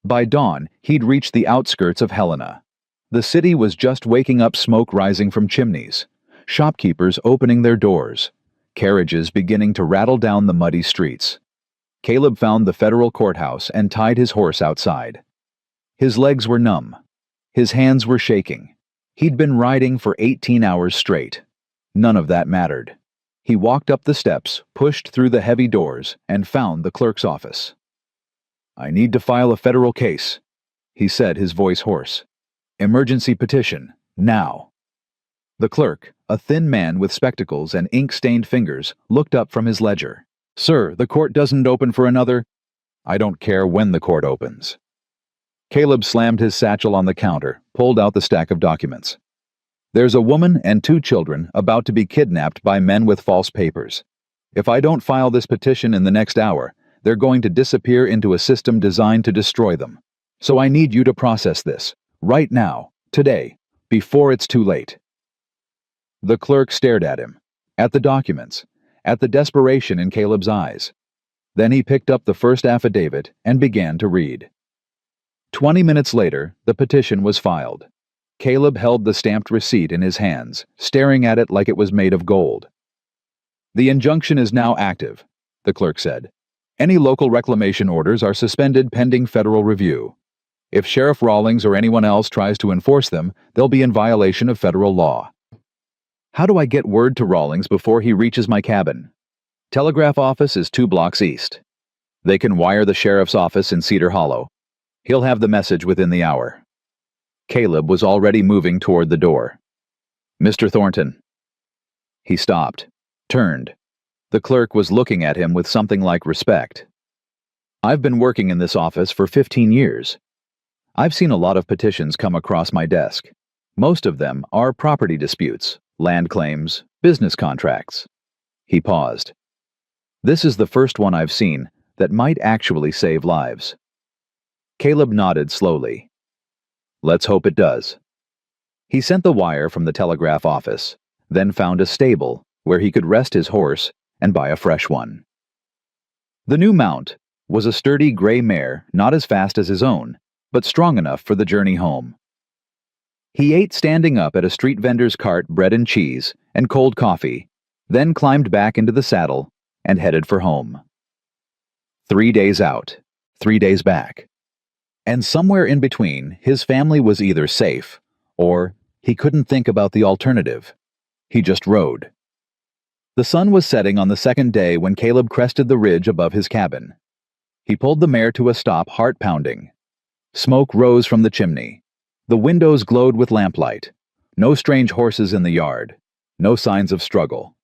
By dawn, he'd reached the outskirts of Helena. The city was just waking up, smoke rising from chimneys, shopkeepers opening their doors, carriages beginning to rattle down the muddy streets. Caleb found the federal courthouse and tied his horse outside. His legs were numb. His hands were shaking. He'd been riding for 18 hours straight. None of that mattered. He walked up the steps, pushed through the heavy doors, and found the clerk's office. I need to file a federal case, he said, his voice hoarse. Emergency petition, now. The clerk, a thin man with spectacles and ink-stained fingers, looked up from his ledger. Sir, the court doesn't open for another... I don't care when the court opens. Caleb slammed his satchel on the counter, pulled out the stack of documents. There's a woman and 2 children about to be kidnapped by men with false papers. If I don't file this petition in the next hour, they're going to disappear into a system designed to destroy them. So I need you to process this, right now, today, before it's too late. The clerk stared at him, at the documents, at the desperation in Caleb's eyes. Then he picked up the first affidavit and began to read. 20 minutes later, the petition was filed. Caleb held the stamped receipt in his hands, staring at it like it was made of gold. The injunction is now active, the clerk said. Any local reclamation orders are suspended pending federal review. If Sheriff Rawlings or anyone else tries to enforce them, they'll be in violation of federal law. How do I get word to Rawlings before he reaches my cabin? Telegraph office is 2 blocks east. They can wire the sheriff's office in Cedar Hollow. He'll have the message within the hour. Caleb was already moving toward the door. Mr. Thornton. He stopped, turned. The clerk was looking at him with something like respect. I've been working in this office for 15 years. I've seen a lot of petitions come across my desk. Most of them are property disputes, land claims, business contracts. He paused. This is the first one I've seen that might actually save lives. Caleb nodded slowly. Let's hope it does. He sent the wire from the telegraph office, then found a stable where he could rest his horse and buy a fresh one. The new mount was a sturdy gray mare, not as fast as his own, but strong enough for the journey home. He ate standing up at a street vendor's cart bread and cheese and cold coffee, then climbed back into the saddle and headed for home. 3 days out, 3 days back. And somewhere in between, his family was either safe, or he couldn't think about the alternative. He just rode. The sun was setting on the second day when Caleb crested the ridge above his cabin. He pulled the mare to a stop, heart pounding. Smoke rose from the chimney. The windows glowed with lamplight. No strange horses in the yard. No signs of struggle.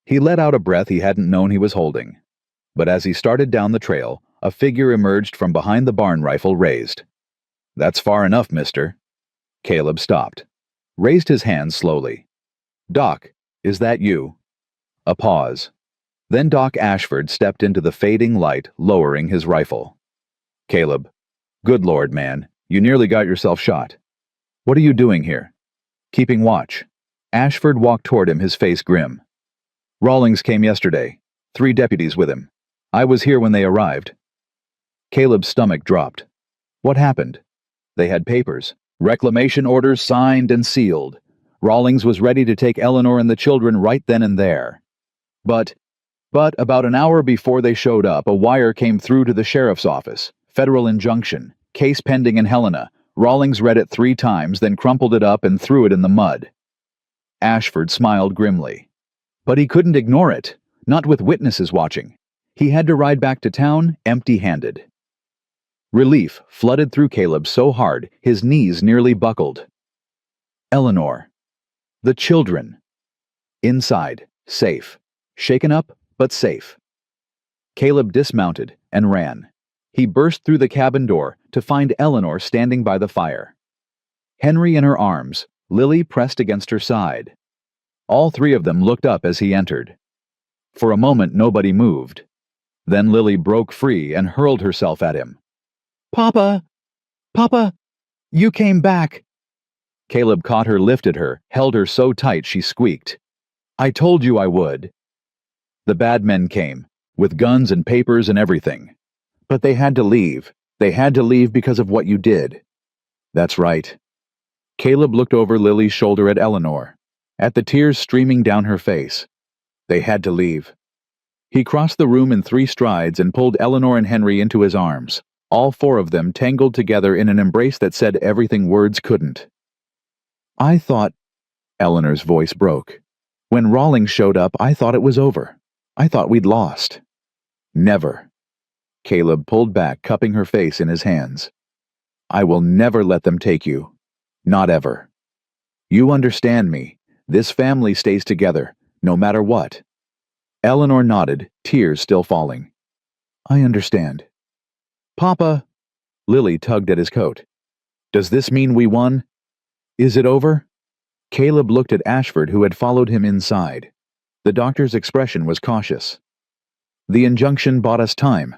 He let out a breath he hadn't known he was holding. But as he started down the trail, a figure emerged from behind the barn rifle raised. That's far enough, mister. Caleb stopped, raised his hands slowly. Doc, is that you? A pause. Then Doc Ashford stepped into the fading light, lowering his rifle. Caleb, good Lord, man, you nearly got yourself shot. What are you doing here? Keeping watch. Ashford walked toward him, his face grim. Rawlings came yesterday. 3 deputies with him. I was here when they arrived. Caleb's stomach dropped. What happened? They had papers. Reclamation orders signed and sealed. Rawlings was ready to take Eleanor and the children right then and there. But about an hour before they showed up, a wire came through to the sheriff's office. Federal injunction. Case pending in Helena. Rawlings read it 3 times, then crumpled it up and threw it in the mud. Ashford smiled grimly. But he couldn't ignore it, not with witnesses watching. He had to ride back to town empty-handed. Relief flooded through Caleb so hard his knees nearly buckled. Eleanor. The children. Inside, safe. Shaken up, but safe. Caleb dismounted and ran. He burst through the cabin door to find Eleanor standing by the fire. Henry in her arms, Lily pressed against her side. All three of them looked up as he entered. For a moment nobody moved. Then Lily broke free and hurled herself at him. "Papa! Papa! You came back!" Caleb caught her, lifted her, held her so tight she squeaked. "I told you I would." The bad men came, with guns and papers and everything. But they had to leave. They had to leave because of what you did. That's right. Caleb looked over Lily's shoulder at Eleanor, at the tears streaming down her face. They had to leave. He crossed the room in 3 strides and pulled Eleanor and Henry into his arms, all 4 of them tangled together in an embrace that said everything words couldn't. "I thought," Eleanor's voice broke. "When Rawlings showed up, I thought it was over. I thought we'd lost." "Never." Caleb pulled back, cupping her face in his hands. "I will never let them take you. Not ever. You understand me. This family stays together, no matter what." Eleanor nodded, tears still falling. "I understand." "Papa," Lily tugged at his coat. "Does this mean we won? Is it over?" Caleb looked at Ashford, who had followed him inside. The doctor's expression was cautious. "The injunction bought us time,"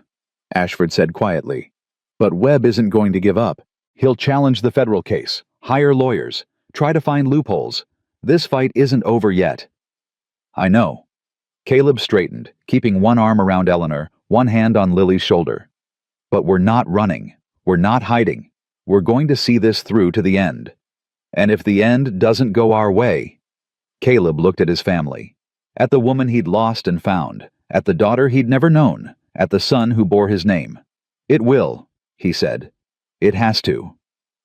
Ashford said quietly. "But Webb isn't going to give up. He'll challenge the federal case, hire lawyers, try to find loopholes. This fight isn't over yet." "I know." Caleb straightened, keeping one arm around Eleanor, one hand on Lily's shoulder. "But we're not running. We're not hiding. We're going to see this through to the end. And if the end doesn't go our way..." Caleb looked at his family, at the woman he'd lost and found, at the daughter he'd never known, at the son who bore his name. "It will," he said. "It has to."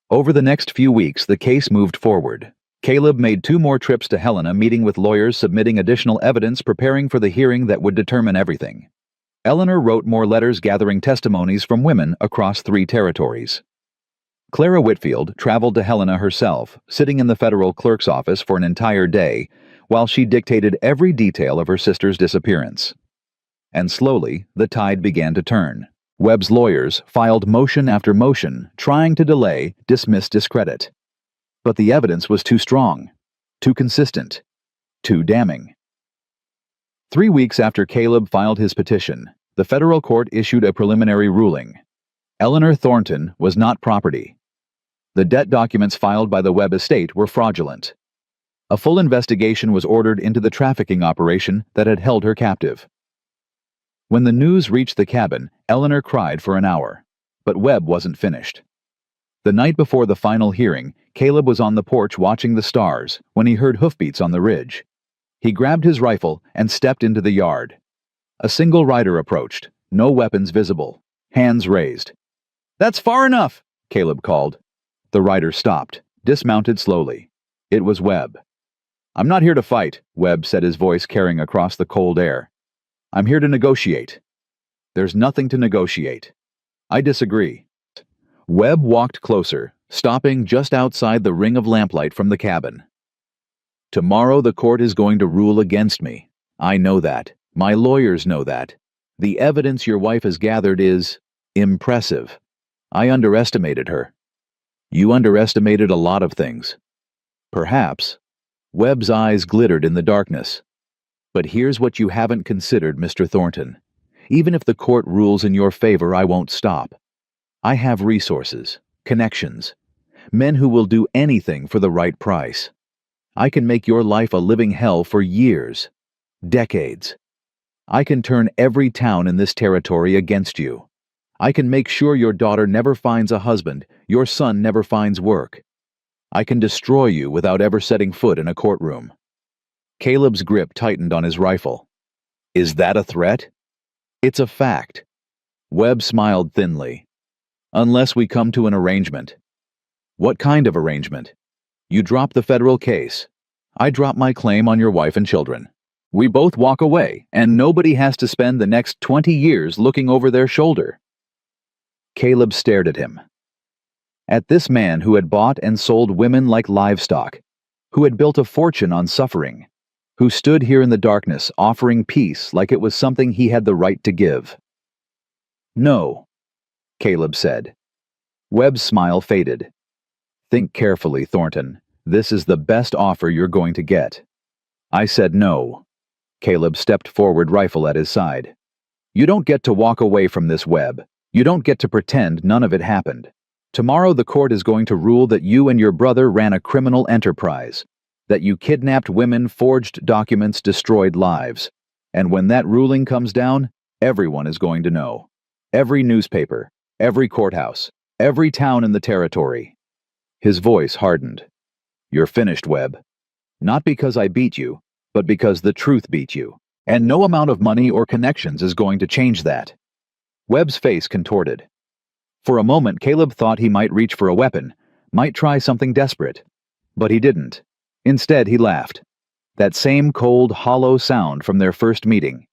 Over the next few weeks, the case moved forward. Caleb made 2 more trips to Helena, meeting with lawyers, submitting additional evidence, preparing for the hearing that would determine everything. Eleanor wrote more letters gathering testimonies from women across 3 territories. Clara Whitfield traveled to Helena herself, sitting in the federal clerk's office for an entire day, while she dictated every detail of her sister's disappearance. And slowly, the tide began to turn. Webb's lawyers filed motion after motion, trying to delay, dismiss, discredit. But the evidence was too strong, too consistent, too damning. 3 weeks after Caleb filed his petition, the federal court issued a preliminary ruling. Eleanor Thornton was not property. The debt documents filed by the Webb estate were fraudulent. A full investigation was ordered into the trafficking operation that had held her captive. When the news reached the cabin, Eleanor cried for an hour. But Webb wasn't finished. The night before the final hearing, Caleb was on the porch watching the stars when he heard hoofbeats on the ridge. He grabbed his rifle and stepped into the yard. A single rider approached, no weapons visible, hands raised. "That's far enough," Caleb called. The rider stopped, dismounted slowly. It was Webb. "I'm not here to fight," Webb said, his voice carrying across the cold air. "I'm here to negotiate." "There's nothing to negotiate." "I disagree." Webb walked closer, stopping just outside the ring of lamplight from the cabin. "Tomorrow the court is going to rule against me. I know that. My lawyers know that. The evidence your wife has gathered is impressive. I underestimated her. You underestimated a lot of things. Perhaps." Webb's eyes glittered in the darkness. "But here's what you haven't considered, Mr. Thornton. Even if the court rules in your favor, I won't stop. I have resources, connections, men who will do anything for the right price. I can make your life a living hell for years, decades. I can turn every town in this territory against you. I can make sure your daughter never finds a husband, your son never finds work. I can destroy you without ever setting foot in a courtroom." Caleb's grip tightened on his rifle. "Is that a threat?" "It's a fact." Webb smiled thinly. "Unless we come to an arrangement." "What kind of arrangement?" "You drop the federal case. I drop my claim on your wife and children. We both walk away, and nobody has to spend the next 20 years looking over their shoulder." Caleb stared at him. At this man who had bought and sold women like livestock, who had built a fortune on suffering, who stood here in the darkness offering peace like it was something he had the right to give. "No," Caleb said. Webb's smile faded. "Think carefully, Thornton. This is the best offer you're going to get." I said no. Caleb stepped forward, rifle at his side. "You don't get to walk away from this, Webb. You don't get to pretend none of it happened. Tomorrow the court is going to rule that you and your brother ran a criminal enterprise, that you kidnapped women, forged documents, destroyed lives. And when that ruling comes down, everyone is going to know. Every newspaper, every courthouse, every town in the territory." His voice hardened. "You're finished, Webb. Not because I beat you, but because the truth beat you. And no amount of money or connections is going to change that." Webb's face contorted. For a moment, Caleb thought he might reach for a weapon, might try something desperate. But he didn't. Instead, he laughed. That same cold, hollow sound from their first meeting.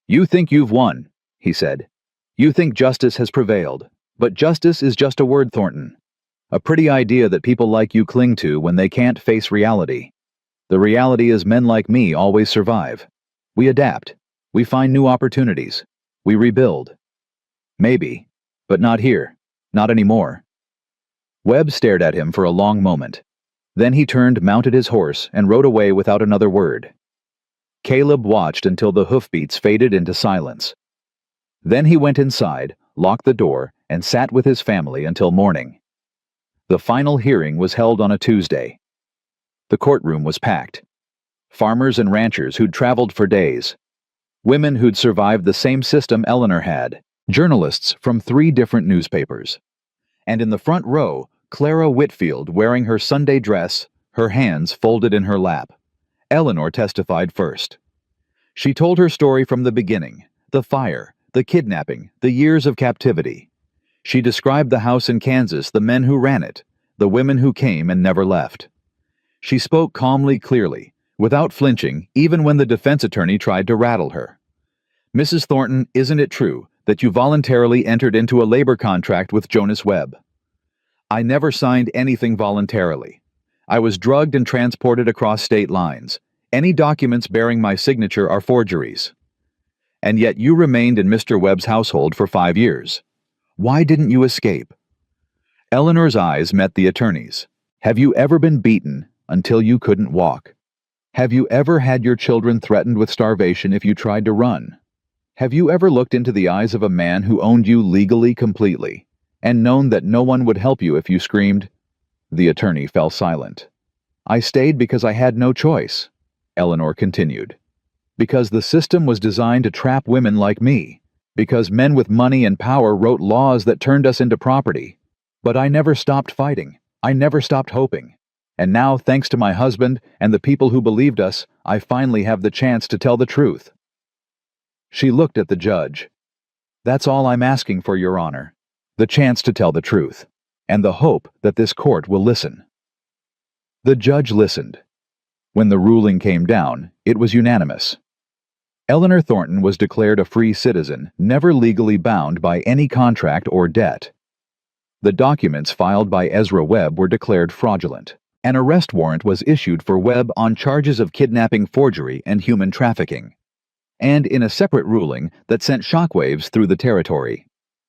"You think you've won," he said. "You think justice has prevailed. But justice is just a word, Thornton. A pretty idea that people like you cling to when they can't face reality. The reality is men like me always survive. We adapt. We find new opportunities. We rebuild. Maybe. But not here. Not anymore." Webb stared at him for a long moment. Then he turned, mounted his horse, and rode away without another word. Caleb watched until the hoofbeats faded into silence. Then he went inside, locked the door, and sat with his family until morning. The final hearing was held on a Tuesday. The courtroom was packed. Farmers and ranchers who'd traveled for days. Women who'd survived the same system Eleanor had. Journalists from 3 different newspapers. And in the front row, Clara Whitfield wearing her Sunday dress, her hands folded in her lap. Eleanor testified first. She told her story from the beginning, the fire, the kidnapping, the years of captivity. She described the house in Kansas, the men who ran it, the women who came and never left. She spoke calmly, clearly, without flinching, even when the defense attorney tried to rattle her. "Mrs. Thornton, isn't it true that you voluntarily entered into a labor contract with Jonas Webb?" "I never signed anything voluntarily. I was drugged and transported across state lines. Any documents bearing my signature are forgeries." "And yet you remained in Mr. Webb's household for 5 years. Why didn't you escape?" Eleanor's eyes met the attorney's. "Have you ever been beaten until you couldn't walk? Have you ever had your children threatened with starvation if you tried to run? Have you ever looked into the eyes of a man who owned you legally completely, and known that no one would help you if you screamed?" The attorney fell silent. "I stayed because I had no choice," Eleanor continued. "Because the system was designed to trap women like me. Because men with money and power wrote laws that turned us into property. But I never stopped fighting. I never stopped hoping. And now, thanks to my husband and the people who believed us, I finally have the chance to tell the truth." She looked at the judge. "That's all I'm asking for, Your Honor. The chance to tell the truth. And the hope that this court will listen." The judge listened. When the ruling came down, it was unanimous. Eleanor Thornton was declared a free citizen, never legally bound by any contract or debt. The documents filed by Ezra Webb were declared fraudulent. An arrest warrant was issued for Webb on charges of kidnapping, forgery, and human trafficking. And in a separate ruling that sent shockwaves through the territory,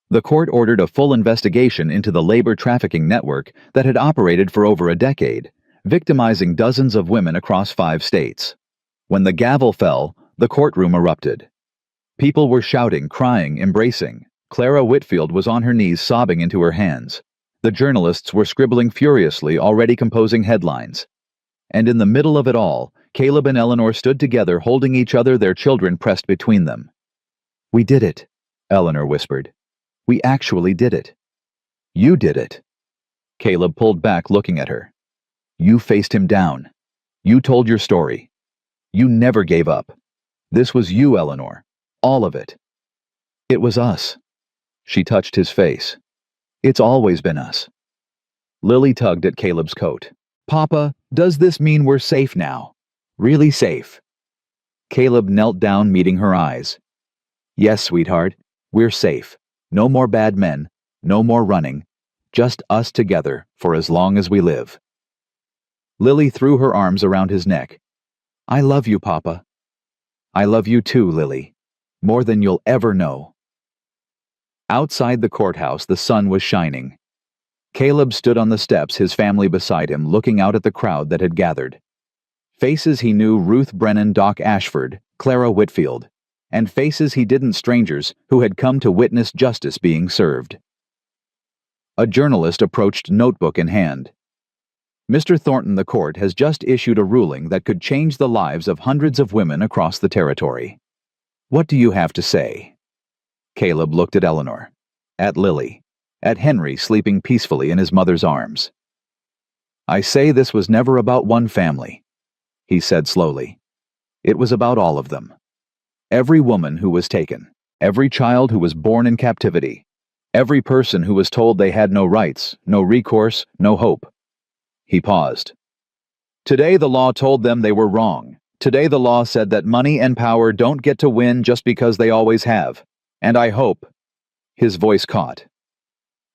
the court ordered a full investigation into the labor trafficking network that had operated for over a decade, victimizing dozens of women across 5 states. When the gavel fell, the courtroom erupted. People were shouting, crying, embracing. Clara Whitfield was on her knees sobbing into her hands. The journalists were scribbling furiously, already composing headlines. And in the middle of it all, Caleb and Eleanor stood together, holding each other, their children pressed between them. "We did it," Eleanor whispered. "We actually did it." "You did it." Caleb pulled back, looking at her. "You faced him down. You told your story. You never gave up. This was you, Eleanor. All of it." "It was us." She touched his face. "It's always been us." Lily tugged at Caleb's coat. "Papa, does this mean we're safe now? Really safe?" Caleb knelt down, meeting her eyes. Yes, sweetheart, we're safe. No more bad men, no more running. Just us together for as long as we live. Lily threw her arms around his neck. I love you, Papa. I love you too, Lily. More than you'll ever know. Outside the courthouse, the sun was shining. Caleb stood on the steps, his family beside him, looking out at the crowd that had gathered. Faces he knew: Ruth Brennan, Doc Ashford, Clara Whitfield, and faces he didn't: strangers who had come to witness justice being served. A journalist approached, notebook in hand. Mr. Thornton, the court has just issued a ruling that could change the lives of hundreds of women across the territory. What do you have to say? Caleb looked at Eleanor, at Lily, at Henry sleeping peacefully in his mother's arms. I say this was never about one family, he said slowly. It was about all of them. Every woman who was taken, every child who was born in captivity, every person who was told they had no rights, no recourse, no hope. He paused. Today the law told them they were wrong. Today the law said that money and power don't get to win just because they always have. And I hope, his voice caught,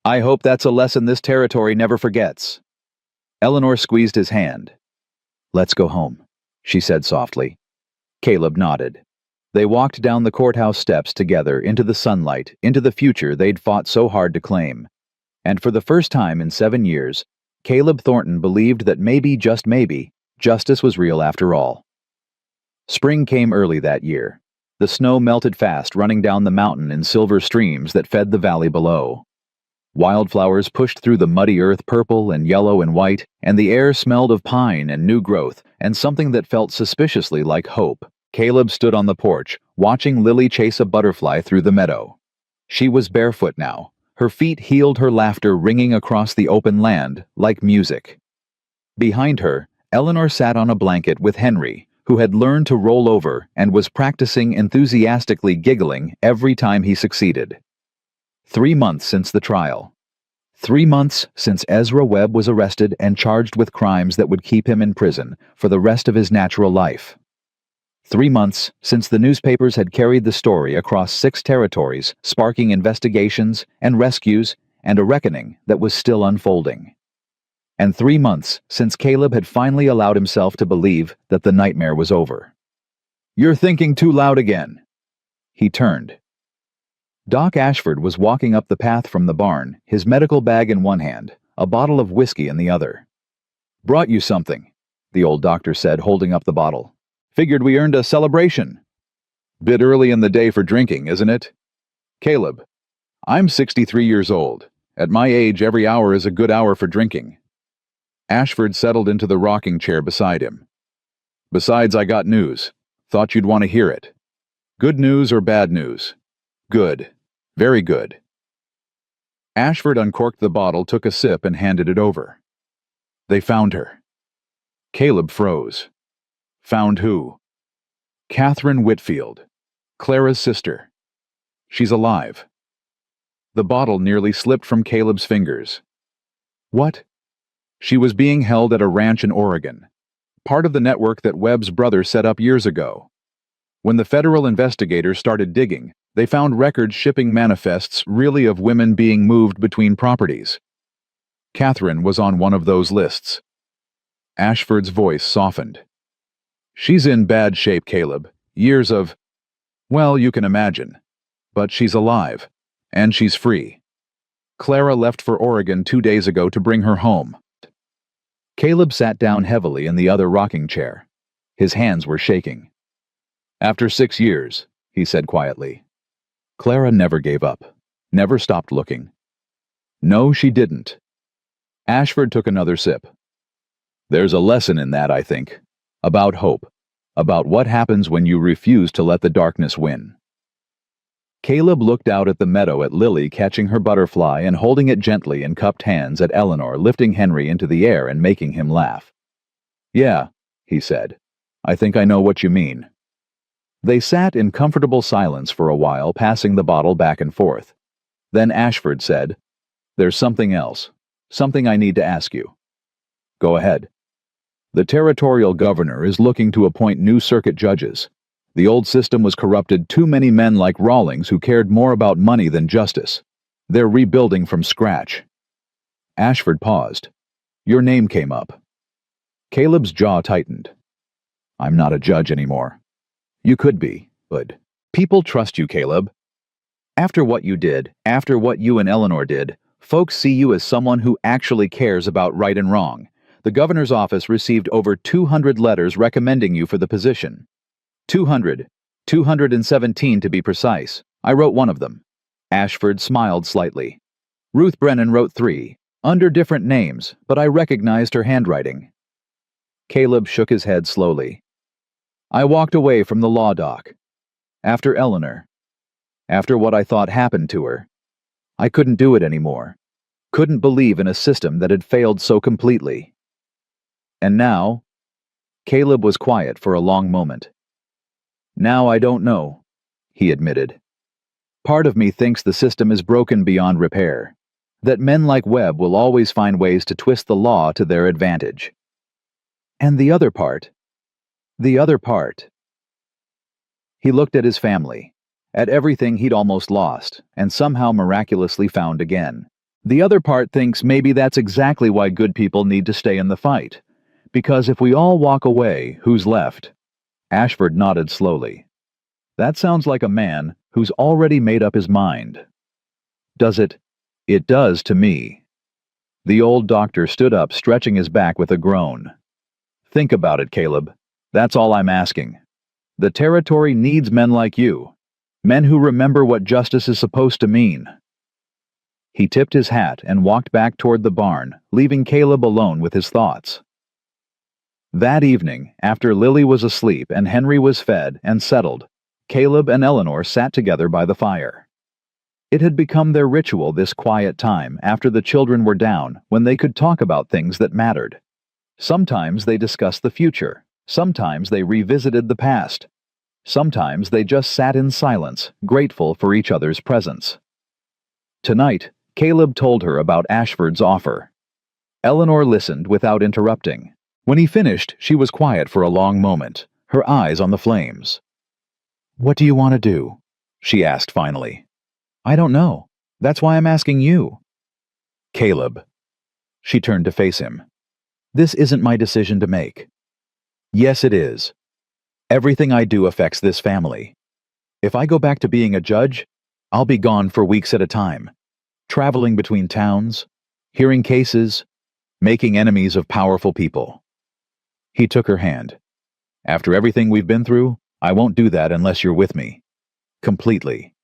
I hope that's a lesson this territory never forgets. Eleanor squeezed his hand. Let's go home, she said softly. Caleb nodded. They walked down the courthouse steps together, into the sunlight, into the future they'd fought so hard to claim. And for the first time in 7 years, Caleb Thornton believed that maybe, just maybe, justice was real after all. Spring came early that year. The snow melted fast, running down the mountain in silver streams that fed the valley below. Wildflowers pushed through the muddy earth, purple and yellow and white, and the air smelled of pine and new growth and something that felt suspiciously like hope. Caleb stood on the porch, watching Lily chase a butterfly through the meadow. She was barefoot now. Her feet healed, her laughter ringing across the open land like music. Behind her, Eleanor sat on a blanket with Henry, who had learned to roll over and was practicing, enthusiastically giggling every time he succeeded. 3 months since the trial. 3 months since Ezra Webb was arrested and charged with crimes that would keep him in prison for the rest of his natural life. 3 months since the newspapers had carried the story across 6 territories, sparking investigations and rescues and a reckoning that was still unfolding. And 3 months since Caleb had finally allowed himself to believe that the nightmare was over. You're thinking too loud again. He turned. Doc Ashford was walking up the path from the barn, his medical bag in one hand, a bottle of whiskey in the other. Brought you something, the old doctor said, holding up the bottle. Figured we earned a celebration. Bit early in the day for drinking, isn't it? Caleb, I'm 63 years old. At my age, every hour is a good hour for drinking. Ashford settled into the rocking chair beside him. Besides, I got news. Thought you'd want to hear it. Good news or bad news? Good. Very good. Ashford uncorked the bottle, took a sip, and handed it over. They found her. Caleb froze. Found who? Catherine Whitfield, Clara's sister. She's alive. The bottle nearly slipped from Caleb's fingers. What? She was being held at a ranch in Oregon, part of the network that Webb's brother set up years ago. When the federal investigators started digging, they found records, shipping manifests, really, of women being moved between properties. Catherine was on one of those lists. Ashford's voice softened. She's in bad shape, Caleb. Years of... well, you can imagine. But she's alive. And she's free. Clara left for Oregon 2 days ago to bring her home. Caleb sat down heavily in the other rocking chair. His hands were shaking. After 6 years, he said quietly. Clara never gave up. Never stopped looking. No, she didn't. Ashford took another sip. There's a lesson in that, I think. About hope. About what happens when you refuse to let the darkness win. Caleb looked out at the meadow, at Lily catching her butterfly and holding it gently in cupped hands, at Eleanor lifting Henry into the air and making him laugh. Yeah, he said. I think I know what you mean. They sat in comfortable silence for a while, passing the bottle back and forth. Then Ashford said, There's something else. Something I need to ask you. Go ahead. The territorial governor is looking to appoint new circuit judges. The old system was corrupted. Too many men like Rawlings who cared more about money than justice. They're rebuilding from scratch. Ashford paused. Your name came up. Caleb's jaw tightened. I'm not a judge anymore. You could be, but people trust you, Caleb. After what you did, after what you and Eleanor did, folks see you as someone who actually cares about right and wrong. The governor's office received over 200 letters recommending you for the position. 200. 217 to be precise. I wrote one of them. Ashford smiled slightly. Ruth Brennan wrote 3, under different names, but I recognized her handwriting. Caleb shook his head slowly. I walked away from the law dock. After Eleanor. After what I thought happened to her. I couldn't do it anymore. Couldn't believe in a system that had failed so completely. And now? Caleb was quiet for a long moment. Now I don't know, he admitted. Part of me thinks the system is broken beyond repair, that men like Webb will always find ways to twist the law to their advantage. And the other part. He looked at his family, at everything he'd almost lost, and somehow miraculously found again. The other part thinks maybe that's exactly why good people need to stay in the fight. Because if we all walk away, who's left? Ashford nodded slowly. That sounds like a man who's already made up his mind. Does it? It does to me. The old doctor stood up, stretching his back with a groan. Think about it, Caleb. That's all I'm asking. The territory needs men like you. Men who remember what justice is supposed to mean. He tipped his hat and walked back toward the barn, leaving Caleb alone with his thoughts. That evening, after Lily was asleep and Henry was fed and settled, Caleb and Eleanor sat together by the fire. It had become their ritual this quiet time after the children were down, when they could talk about things that mattered. Sometimes they discussed the future. Sometimes they revisited the past. Sometimes they just sat in silence, grateful for each other's presence. Tonight, Caleb told her about Ashford's offer. Eleanor listened without interrupting. When he finished, she was quiet for a long moment, her eyes on the flames. What do you want to do? She asked finally. I don't know. That's why I'm asking you. Caleb. She turned to face him. This isn't my decision to make. Yes, it is. Everything I do affects this family. If I go back to being a judge, I'll be gone for weeks at a time, traveling between towns, hearing cases, making enemies of powerful people. He took her hand. After everything we've been through, I won't do that unless you're with me. Completely.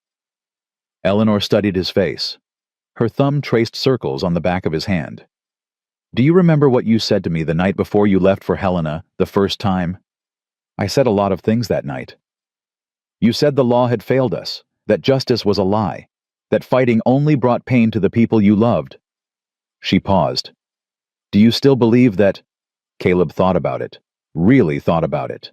Eleanor studied his face. Her thumb traced circles on the back of his hand. Do you remember what you said to me the night before you left for Helena, the first time? I said a lot of things that night. You said the law had failed us, that justice was a lie, that fighting only brought pain to the people you loved. She paused. Do you still believe that? Caleb thought about it, really thought about it.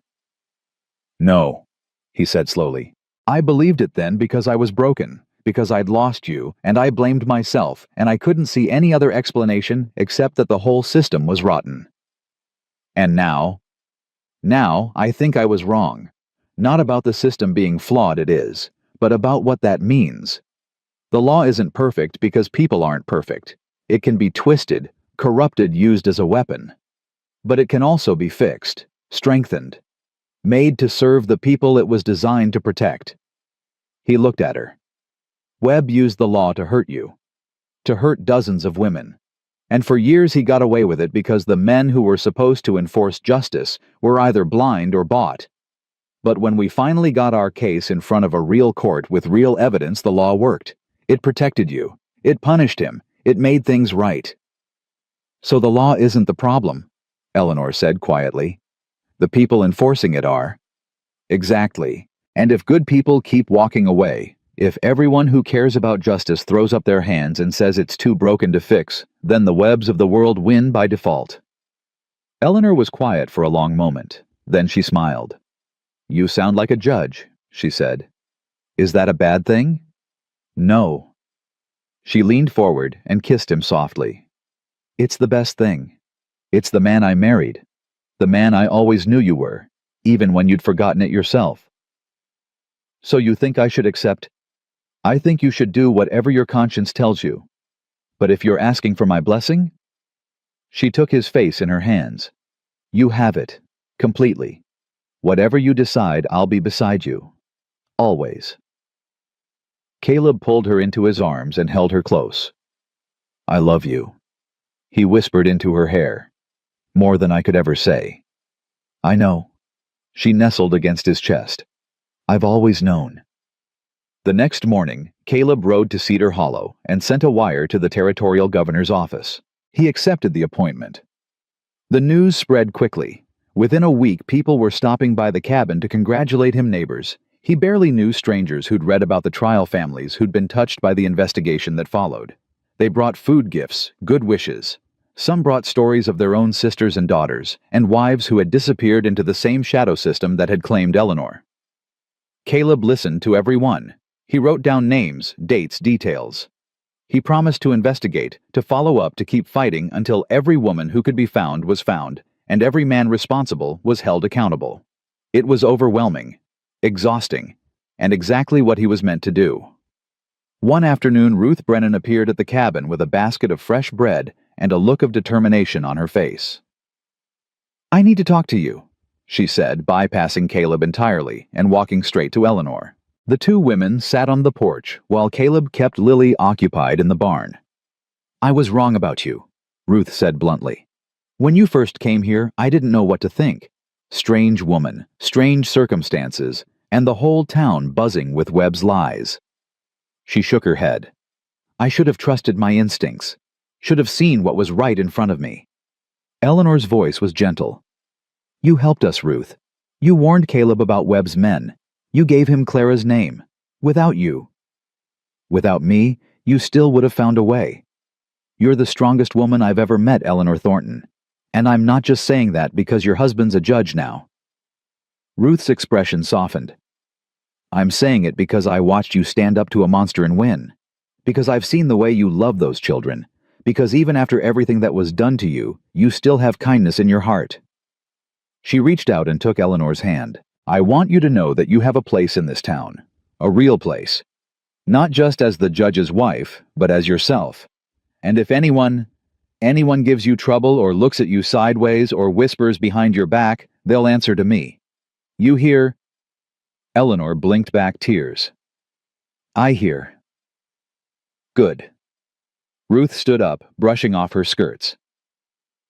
No, he said slowly. I believed it then because I was broken, because I'd lost you, and I blamed myself, and I couldn't see any other explanation except that the whole system was rotten. And now? Now, I think I was wrong. Not about the system being flawed, it is, but about what that means. The law isn't perfect because people aren't perfect. It can be twisted, corrupted, used as a weapon. But it can also be fixed, strengthened, made to serve the people it was designed to protect. He looked at her. Webb used the law to hurt you, to hurt dozens of women. And for years he got away with it because the men who were supposed to enforce justice were either blind or bought. But when we finally got our case in front of a real court with real evidence, the law worked. It protected you. It punished him. It made things right. So the law isn't the problem, Eleanor said quietly. The people enforcing it are. Exactly. And if good people keep walking away, if everyone who cares about justice throws up their hands and says it's too broken to fix, then the Webbs of the world win by default. Eleanor was quiet for a long moment. Then she smiled. You sound like a judge, she said. Is that a bad thing? No. She leaned forward and kissed him softly. It's the best thing. It's the man I married. The man I always knew you were, even when you'd forgotten it yourself. So you think I should accept? I think you should do whatever your conscience tells you. But if you're asking for my blessing? She took his face in her hands. You have it. Completely. Whatever you decide, I'll be beside you. Always. Caleb pulled her into his arms and held her close. I love you. He whispered into her hair. More than I could ever say. I know. She nestled against his chest. I've always known. The next morning, Caleb rode to Cedar Hollow and sent a wire to the territorial governor's office. He accepted the appointment. The news spread quickly. Within a week, people were stopping by the cabin to congratulate him. Neighbors. He barely knew strangers who'd read about the trial families who'd been touched by the investigation that followed. They brought food gifts, good wishes. Some brought stories of their own sisters and daughters, and wives who had disappeared into the same shadow system that had claimed Eleanor. Caleb listened to every one. He wrote down names, dates, details. He promised to investigate, to follow up, to keep fighting until every woman who could be found was found, and every man responsible was held accountable. It was overwhelming, exhausting, and exactly what he was meant to do. One afternoon, Ruth Brennan appeared at the cabin with a basket of fresh bread and a look of determination on her face. I need to talk to you, she said, bypassing Caleb entirely and walking straight to Eleanor. The two women sat on the porch while Caleb kept Lily occupied in the barn. I was wrong about you, Ruth said bluntly. When you first came here, I didn't know what to think. Strange woman, strange circumstances, and the whole town buzzing with Webb's lies. She shook her head. I should have trusted my instincts, should have seen what was right in front of me. Eleanor's voice was gentle. You helped us, Ruth. You warned Caleb about Webb's men. You gave him Clara's name. Without you. Without me, you still would have found a way. You're the strongest woman I've ever met, Eleanor Thornton. And I'm not just saying that because your husband's a judge now. Ruth's expression softened. I'm saying it because I watched you stand up to a monster and win. Because I've seen the way you love those children. Because even after everything that was done to you, you still have kindness in your heart. She reached out and took Eleanor's hand. I want you to know that you have a place in this town. A real place. Not just as the judge's wife, but as yourself. And if anyone gives you trouble or looks at you sideways or whispers behind your back, they'll answer to me. You hear? Eleanor blinked back tears. I hear. Good. Ruth stood up, brushing off her skirts.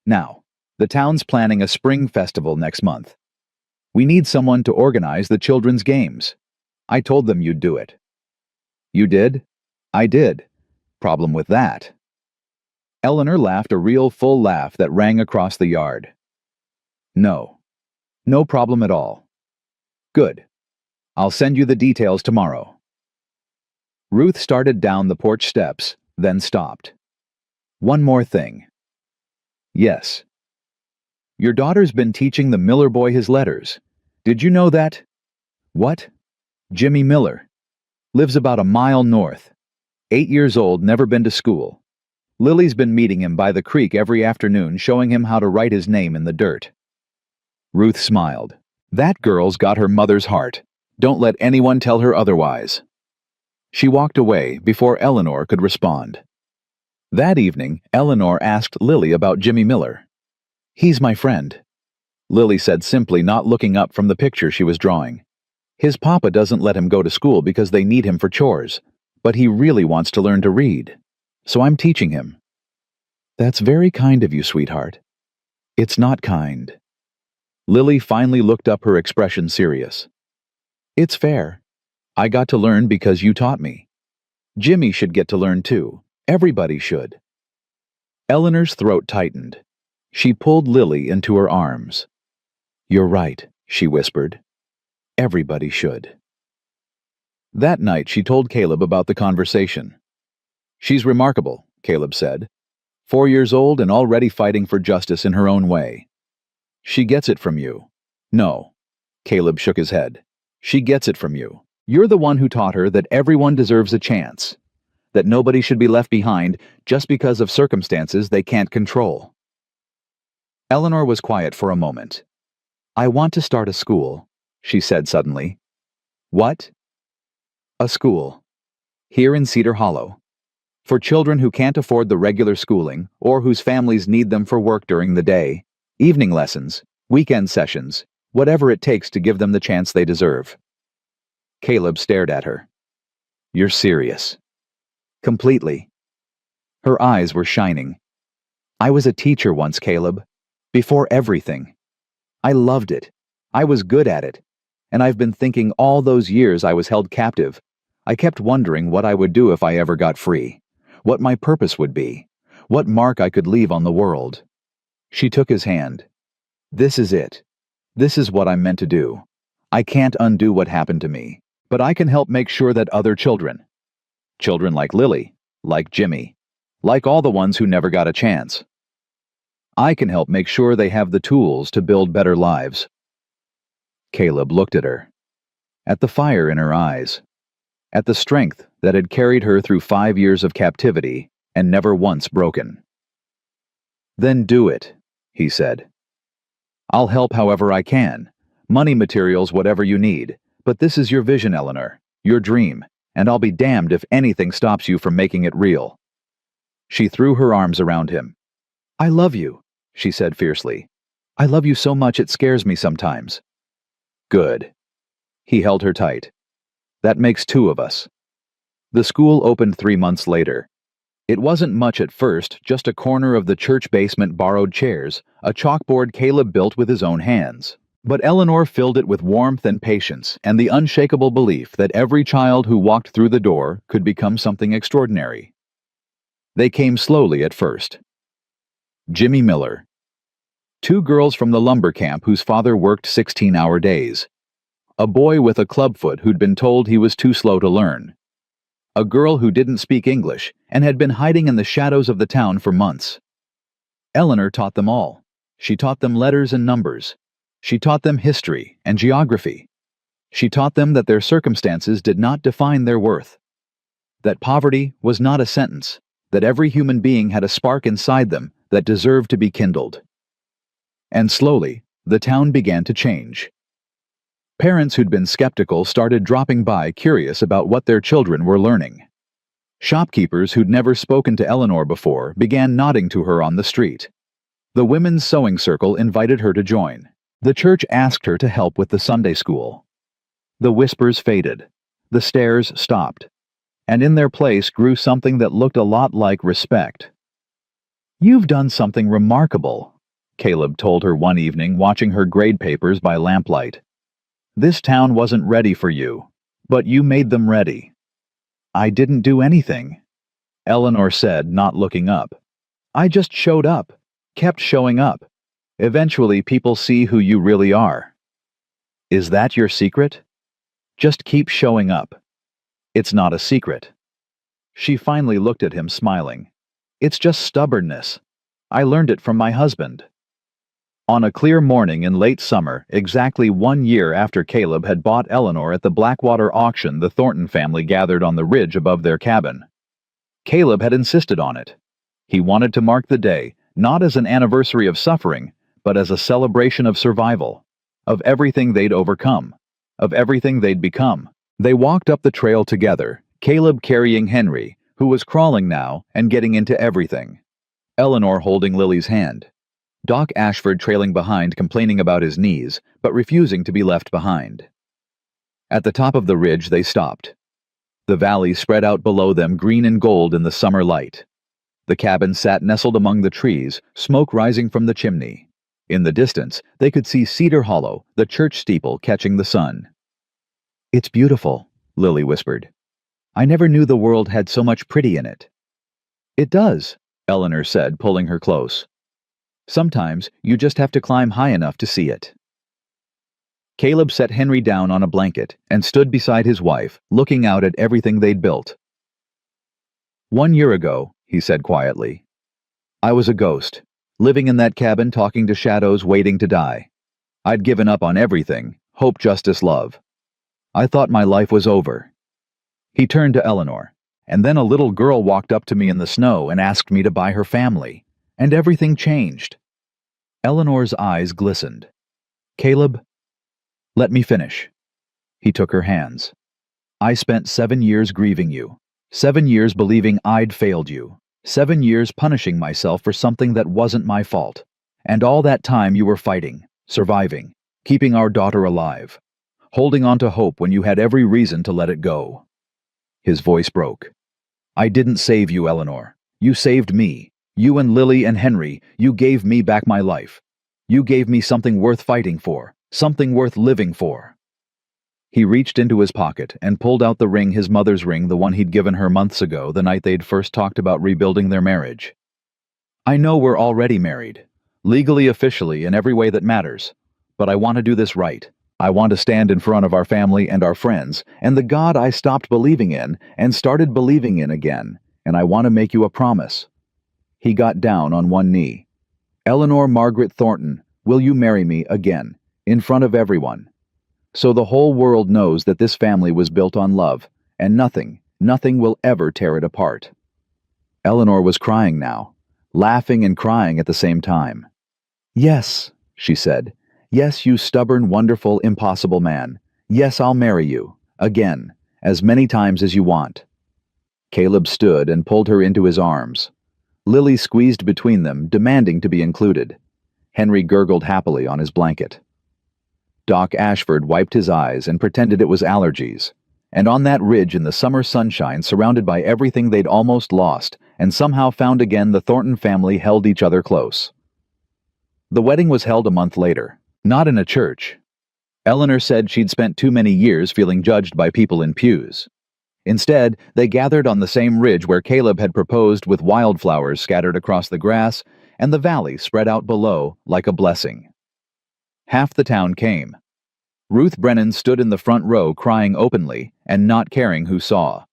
Now, the town's planning a spring festival next month. We need someone to organize the children's games. I told them you'd do it. You did? I did. Problem with that? Eleanor laughed a real full laugh that rang across the yard. No. No problem at all. Good. I'll send you the details tomorrow. Ruth started down the porch steps, then stopped. One more thing. Yes. Your daughter's been teaching the Miller boy his letters. Did you know that? What? Jimmy Miller. Lives about a mile north. 8 years old, never been to school. Lily's been meeting him by the creek every afternoon, showing him how to write his name in the dirt. Ruth smiled. That girl's got her mother's heart. Don't let anyone tell her otherwise. She walked away before Eleanor could respond. That evening, Eleanor asked Lily about Jimmy Miller. He's my friend, Lily said simply, not looking up from the picture she was drawing. His papa doesn't let him go to school because they need him for chores, but he really wants to learn to read. So I'm teaching him. That's very kind of you, sweetheart. It's not kind. Lily finally looked up, her expression serious. It's fair. I got to learn because you taught me. Jimmy should get to learn too. Everybody should. Eleanor's throat tightened. She pulled Lily into her arms. You're right, she whispered. Everybody should. That night she told Caleb about the conversation. She's remarkable, Caleb said. 4 years old and already fighting for justice in her own way. She gets it from you. No. Caleb shook his head. She gets it from you. You're the one who taught her that everyone deserves a chance. That nobody should be left behind just because of circumstances they can't control. Eleanor was quiet for a moment. I want to start a school, she said suddenly. What? A school. Here in Cedar Hollow. For children who can't afford the regular schooling or whose families need them for work during the day, evening lessons, weekend sessions, whatever it takes to give them the chance they deserve. Caleb stared at her. You're serious. Completely. Her eyes were shining. I was a teacher once, Caleb. Before everything. I loved it. I was good at it. And I've been thinking all those years I was held captive. I kept wondering what I would do if I ever got free. What my purpose would be. What mark I could leave on the world. She took his hand. This is it. This is what I'm meant to do. I can't undo what happened to me, but I can help make sure that other children like Lily, like Jimmy, like all the ones who never got a chance, I can help make sure they have the tools to build better lives. Caleb looked at her, at the fire in her eyes, at the strength that had carried her through 5 years of captivity and never once broken. Then do it, he said. I'll help however I can, money, materials, whatever you need, but this is your vision, Eleanor, your dream, and I'll be damned if anything stops you from making it real. She threw her arms around him. I love you, she said fiercely. I love you so much it scares me sometimes. Good. He held her tight. That makes 2 of us. The school opened 3 months later. It wasn't much at first, just a corner of the church basement, borrowed chairs, a chalkboard Caleb built with his own hands. But Eleanor filled it with warmth and patience and the unshakable belief that every child who walked through the door could become something extraordinary. They came slowly at first. Jimmy Miller. 2 girls from the lumber camp whose father worked 16-hour days. A boy with a clubfoot who'd been told he was too slow to learn. A girl who didn't speak English and had been hiding in the shadows of the town for months. Eleanor taught them all. She taught them letters and numbers. She taught them history and geography. She taught them that their circumstances did not define their worth. That poverty was not a sentence. That every human being had a spark inside them that deserved to be kindled. And slowly, the town began to change. Parents who'd been skeptical started dropping by, curious about what their children were learning. Shopkeepers who'd never spoken to Eleanor before began nodding to her on the street. The women's sewing circle invited her to join. The church asked her to help with the Sunday school. The whispers faded. The stares stopped. And in their place grew something that looked a lot like respect. You've done something remarkable, Caleb told her one evening, watching her grade papers by lamplight. This town wasn't ready for you, but you made them ready. I didn't do anything, Eleanor said, not looking up. I just showed up, kept showing up. Eventually people see who you really are. Is that your secret? Just keep showing up. It's not a secret. She finally looked at him, smiling. It's just stubbornness. I learned it from my husband. On a clear morning in late summer, exactly 1 year after Caleb had bought Eleanor at the Blackwater auction, the Thornton family gathered on the ridge above their cabin. Caleb had insisted on it. He wanted to mark the day, not as an anniversary of suffering, but as a celebration of survival, of everything they'd overcome, of everything they'd become. They walked up the trail together, Caleb carrying Henry, who was crawling now and getting into everything. Eleanor holding Lily's hand. Doc Ashford trailing behind, complaining about his knees, but refusing to be left behind. At the top of the ridge they stopped. The valley spread out below them, green and gold in the summer light. The cabin sat nestled among the trees, smoke rising from the chimney. In the distance, they could see Cedar Hollow, the church steeple catching the sun. It's beautiful, Lily whispered. I never knew the world had so much pretty in it. It does, Eleanor said, pulling her close. Sometimes you just have to climb high enough to see it. Caleb set Henry down on a blanket and stood beside his wife, looking out at everything they'd built. 1 year ago, he said quietly, I was a ghost, living in that cabin, talking to shadows, waiting to die. I'd given up on everything, hope, justice, love. I thought my life was over. He turned to Eleanor, and then a little girl walked up to me in the snow and asked me to buy her family, and everything changed. Eleanor's eyes glistened. Caleb, let me finish. He took her hands. I spent 7 years grieving you. 7 years believing I'd failed you. 7 years punishing myself for something that wasn't my fault. And all that time you were fighting, surviving, keeping our daughter alive, holding on to hope when you had every reason to let it go." His voice broke. "I didn't save you, Eleanor. You saved me. You and Lily and Henry, you gave me back my life. You gave me something worth fighting for, something worth living for." He reached into his pocket and pulled out the ring, his mother's ring, the one he'd given her months ago, the night they'd first talked about rebuilding their marriage. "I know we're already married, legally, officially, in every way that matters, but I want to do this right. I want to stand in front of our family and our friends, and the God I stopped believing in and started believing in again, and I want to make you a promise." He got down on one knee. "Eleanor Margaret Thornton, will you marry me again, in front of everyone? So the whole world knows that this family was built on love, and nothing will ever tear it apart." Eleanor was crying now, laughing and crying at the same time. "Yes," she said. "Yes, you stubborn, wonderful, impossible man. Yes, I'll marry you, again, as many times as you want." Caleb stood and pulled her into his arms. Lily squeezed between them, demanding to be included. Henry gurgled happily on his blanket. Doc Ashford wiped his eyes and pretended it was allergies. And on that ridge in the summer sunshine, surrounded by everything they'd almost lost and somehow found again, the Thornton family held each other close. The wedding was held a month later, not in a church. Eleanor said she'd spent too many years feeling judged by people in pews. Instead, they gathered on the same ridge where Caleb had proposed, with wildflowers scattered across the grass and the valley spread out below like a blessing. Half the town came. Ruth Brennan stood in the front row crying openly and not caring who saw.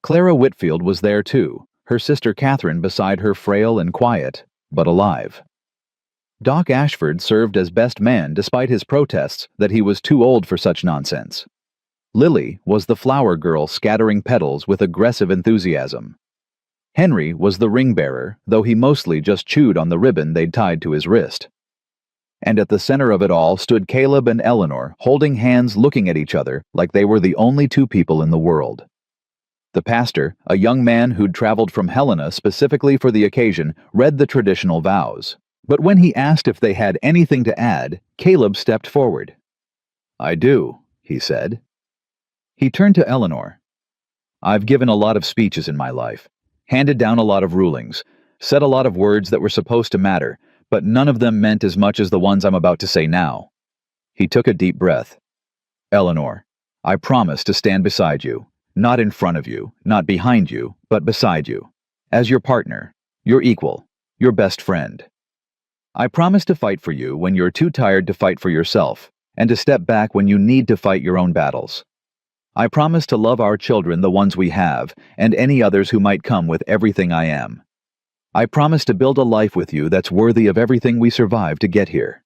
Clara Whitfield was there too, her sister Catherine beside her, frail and quiet, but alive. Doc Ashford served as best man despite his protests that he was too old for such nonsense. Lily was the flower girl scattering petals with aggressive enthusiasm. Henry was the ring bearer, though he mostly just chewed on the ribbon they'd tied to his wrist. And at the center of it all stood Caleb and Eleanor, holding hands, looking at each other like they were the only two people in the world. The pastor, a young man who'd traveled from Helena specifically for the occasion, read the traditional vows. But when he asked if they had anything to add, Caleb stepped forward. "I do," he said. He turned to Eleanor. "I've given a lot of speeches in my life, handed down a lot of rulings, said a lot of words that were supposed to matter, but none of them meant as much as the ones I'm about to say now." He took a deep breath. "Eleanor, I promise to stand beside you, not in front of you, not behind you, but beside you, as your partner, your equal, your best friend. I promise to fight for you when you're too tired to fight for yourself, and to step back when you need to fight your own battles. I promise to love our children, the ones we have, and any others who might come, with everything I am. I promise to build a life with you that's worthy of everything we survived to get here."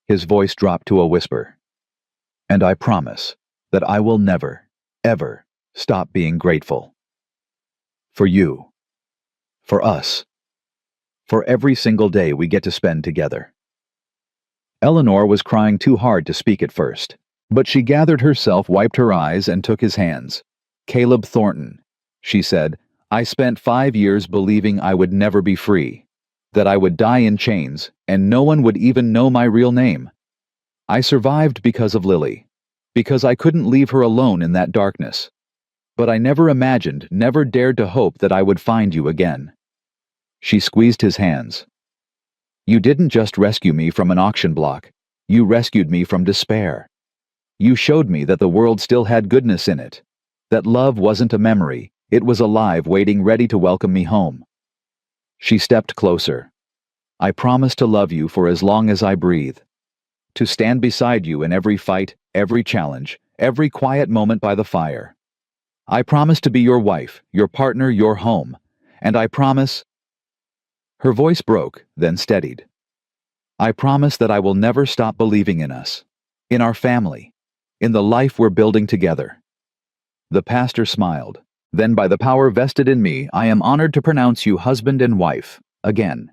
His voice dropped to a whisper. "And I promise that I will never, ever stop being grateful. For you. For us. For every single day we get to spend together." Eleanor was crying too hard to speak at first, but she gathered herself, wiped her eyes, and took his hands. "Caleb Thornton," she said, "I spent 5 years believing I would never be free, that I would die in chains, and no one would even know my real name. I survived because of Lily, because I couldn't leave her alone in that darkness. But I never imagined, never dared to hope that I would find you again." She squeezed his hands. "You didn't just rescue me from an auction block. You rescued me from despair. You showed me that the world still had goodness in it, that love wasn't a memory, it was alive, waiting, ready to welcome me home." She stepped closer. "I promise to love you for as long as I breathe, to stand beside you in every fight, every challenge, every quiet moment by the fire. I promise to be your wife, your partner, your home, and I promise—" Her voice broke, then steadied. "I promise that I will never stop believing in us, in our family, in the life we're building together." The pastor smiled. "Then, by the power vested in me, I am honored to pronounce you husband and wife, again.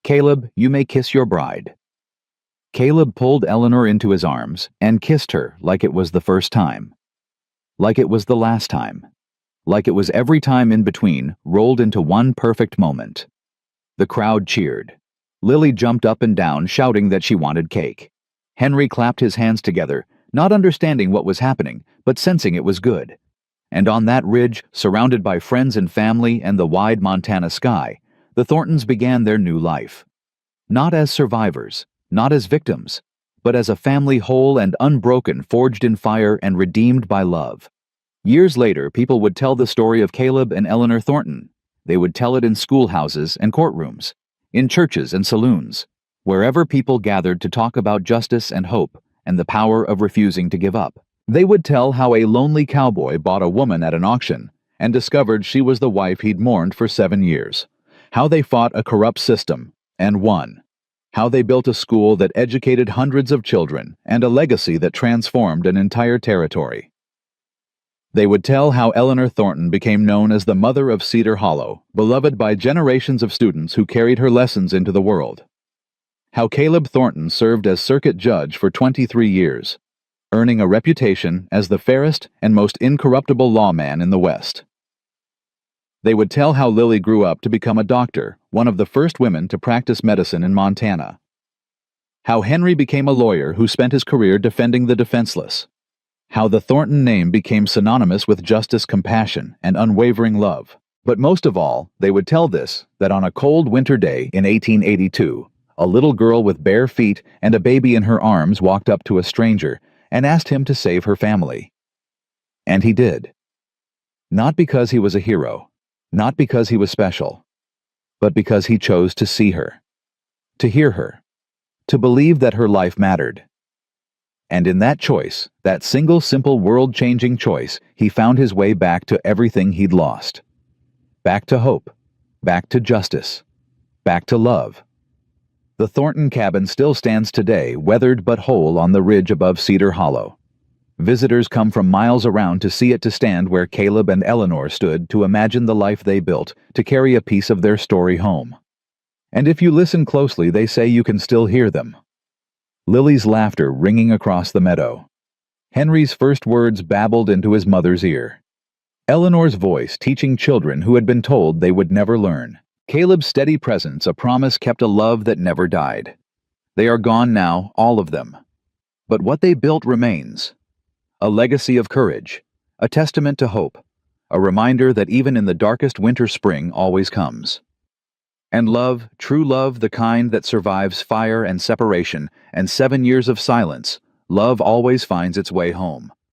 Caleb, you may kiss your bride." Caleb pulled Eleanor into his arms and kissed her like it was the first time. Like it was the last time. Like it was every time in between rolled into one perfect moment. The crowd cheered. Lily jumped up and down, shouting that she wanted cake. Henry clapped his hands together, not understanding what was happening, but sensing it was good. And on that ridge, surrounded by friends and family and the wide Montana sky, the Thorntons began their new life. Not as survivors, not as victims, but as a family whole and unbroken, forged in fire and redeemed by love. Years later, people would tell the story of Caleb and Eleanor Thornton. They would tell it in schoolhouses and courtrooms, in churches and saloons, wherever people gathered to talk about justice and hope and the power of refusing to give up. They would tell how a lonely cowboy bought a woman at an auction and discovered she was the wife he'd mourned for 7 years. How they fought a corrupt system and won. How they built a school that educated hundreds of children and a legacy that transformed an entire territory. They would tell how Eleanor Thornton became known as the mother of Cedar Hollow, beloved by generations of students who carried her lessons into the world. How Caleb Thornton served as circuit judge for 23 years, earning a reputation as the fairest and most incorruptible lawman in the West. They would tell how Lily grew up to become a doctor, one of the first women to practice medicine in Montana. How Henry became a lawyer who spent his career defending the defenseless. How the Thornton name became synonymous with justice, compassion, and unwavering love. But most of all, they would tell this, that on a cold winter day in 1882, a little girl with bare feet and a baby in her arms walked up to a stranger and asked him to save her family. And he did. Not because he was a hero, not because he was special, but because he chose to see her, to hear her, to believe that her life mattered. And in that choice, that single simple world-changing choice, he found his way back to everything he'd lost. Back to hope, back to justice, back to love. The Thornton cabin still stands today, weathered but whole on the ridge above Cedar Hollow. Visitors come from miles around to see it, to stand where Caleb and Eleanor stood, to imagine the life they built, to carry a piece of their story home. And if you listen closely, they say you can still hear them. Lily's laughter ringing across the meadow. Henry's first words babbled into his mother's ear. Eleanor's voice teaching children who had been told they would never learn. Caleb's steady presence, a promise kept, a love that never died. They are gone now, all of them. But what they built remains. A legacy of courage, a testament to hope, a reminder that even in the darkest winter, spring always comes. And love, true love, the kind that survives fire and separation and 7 years of silence, love always finds its way home.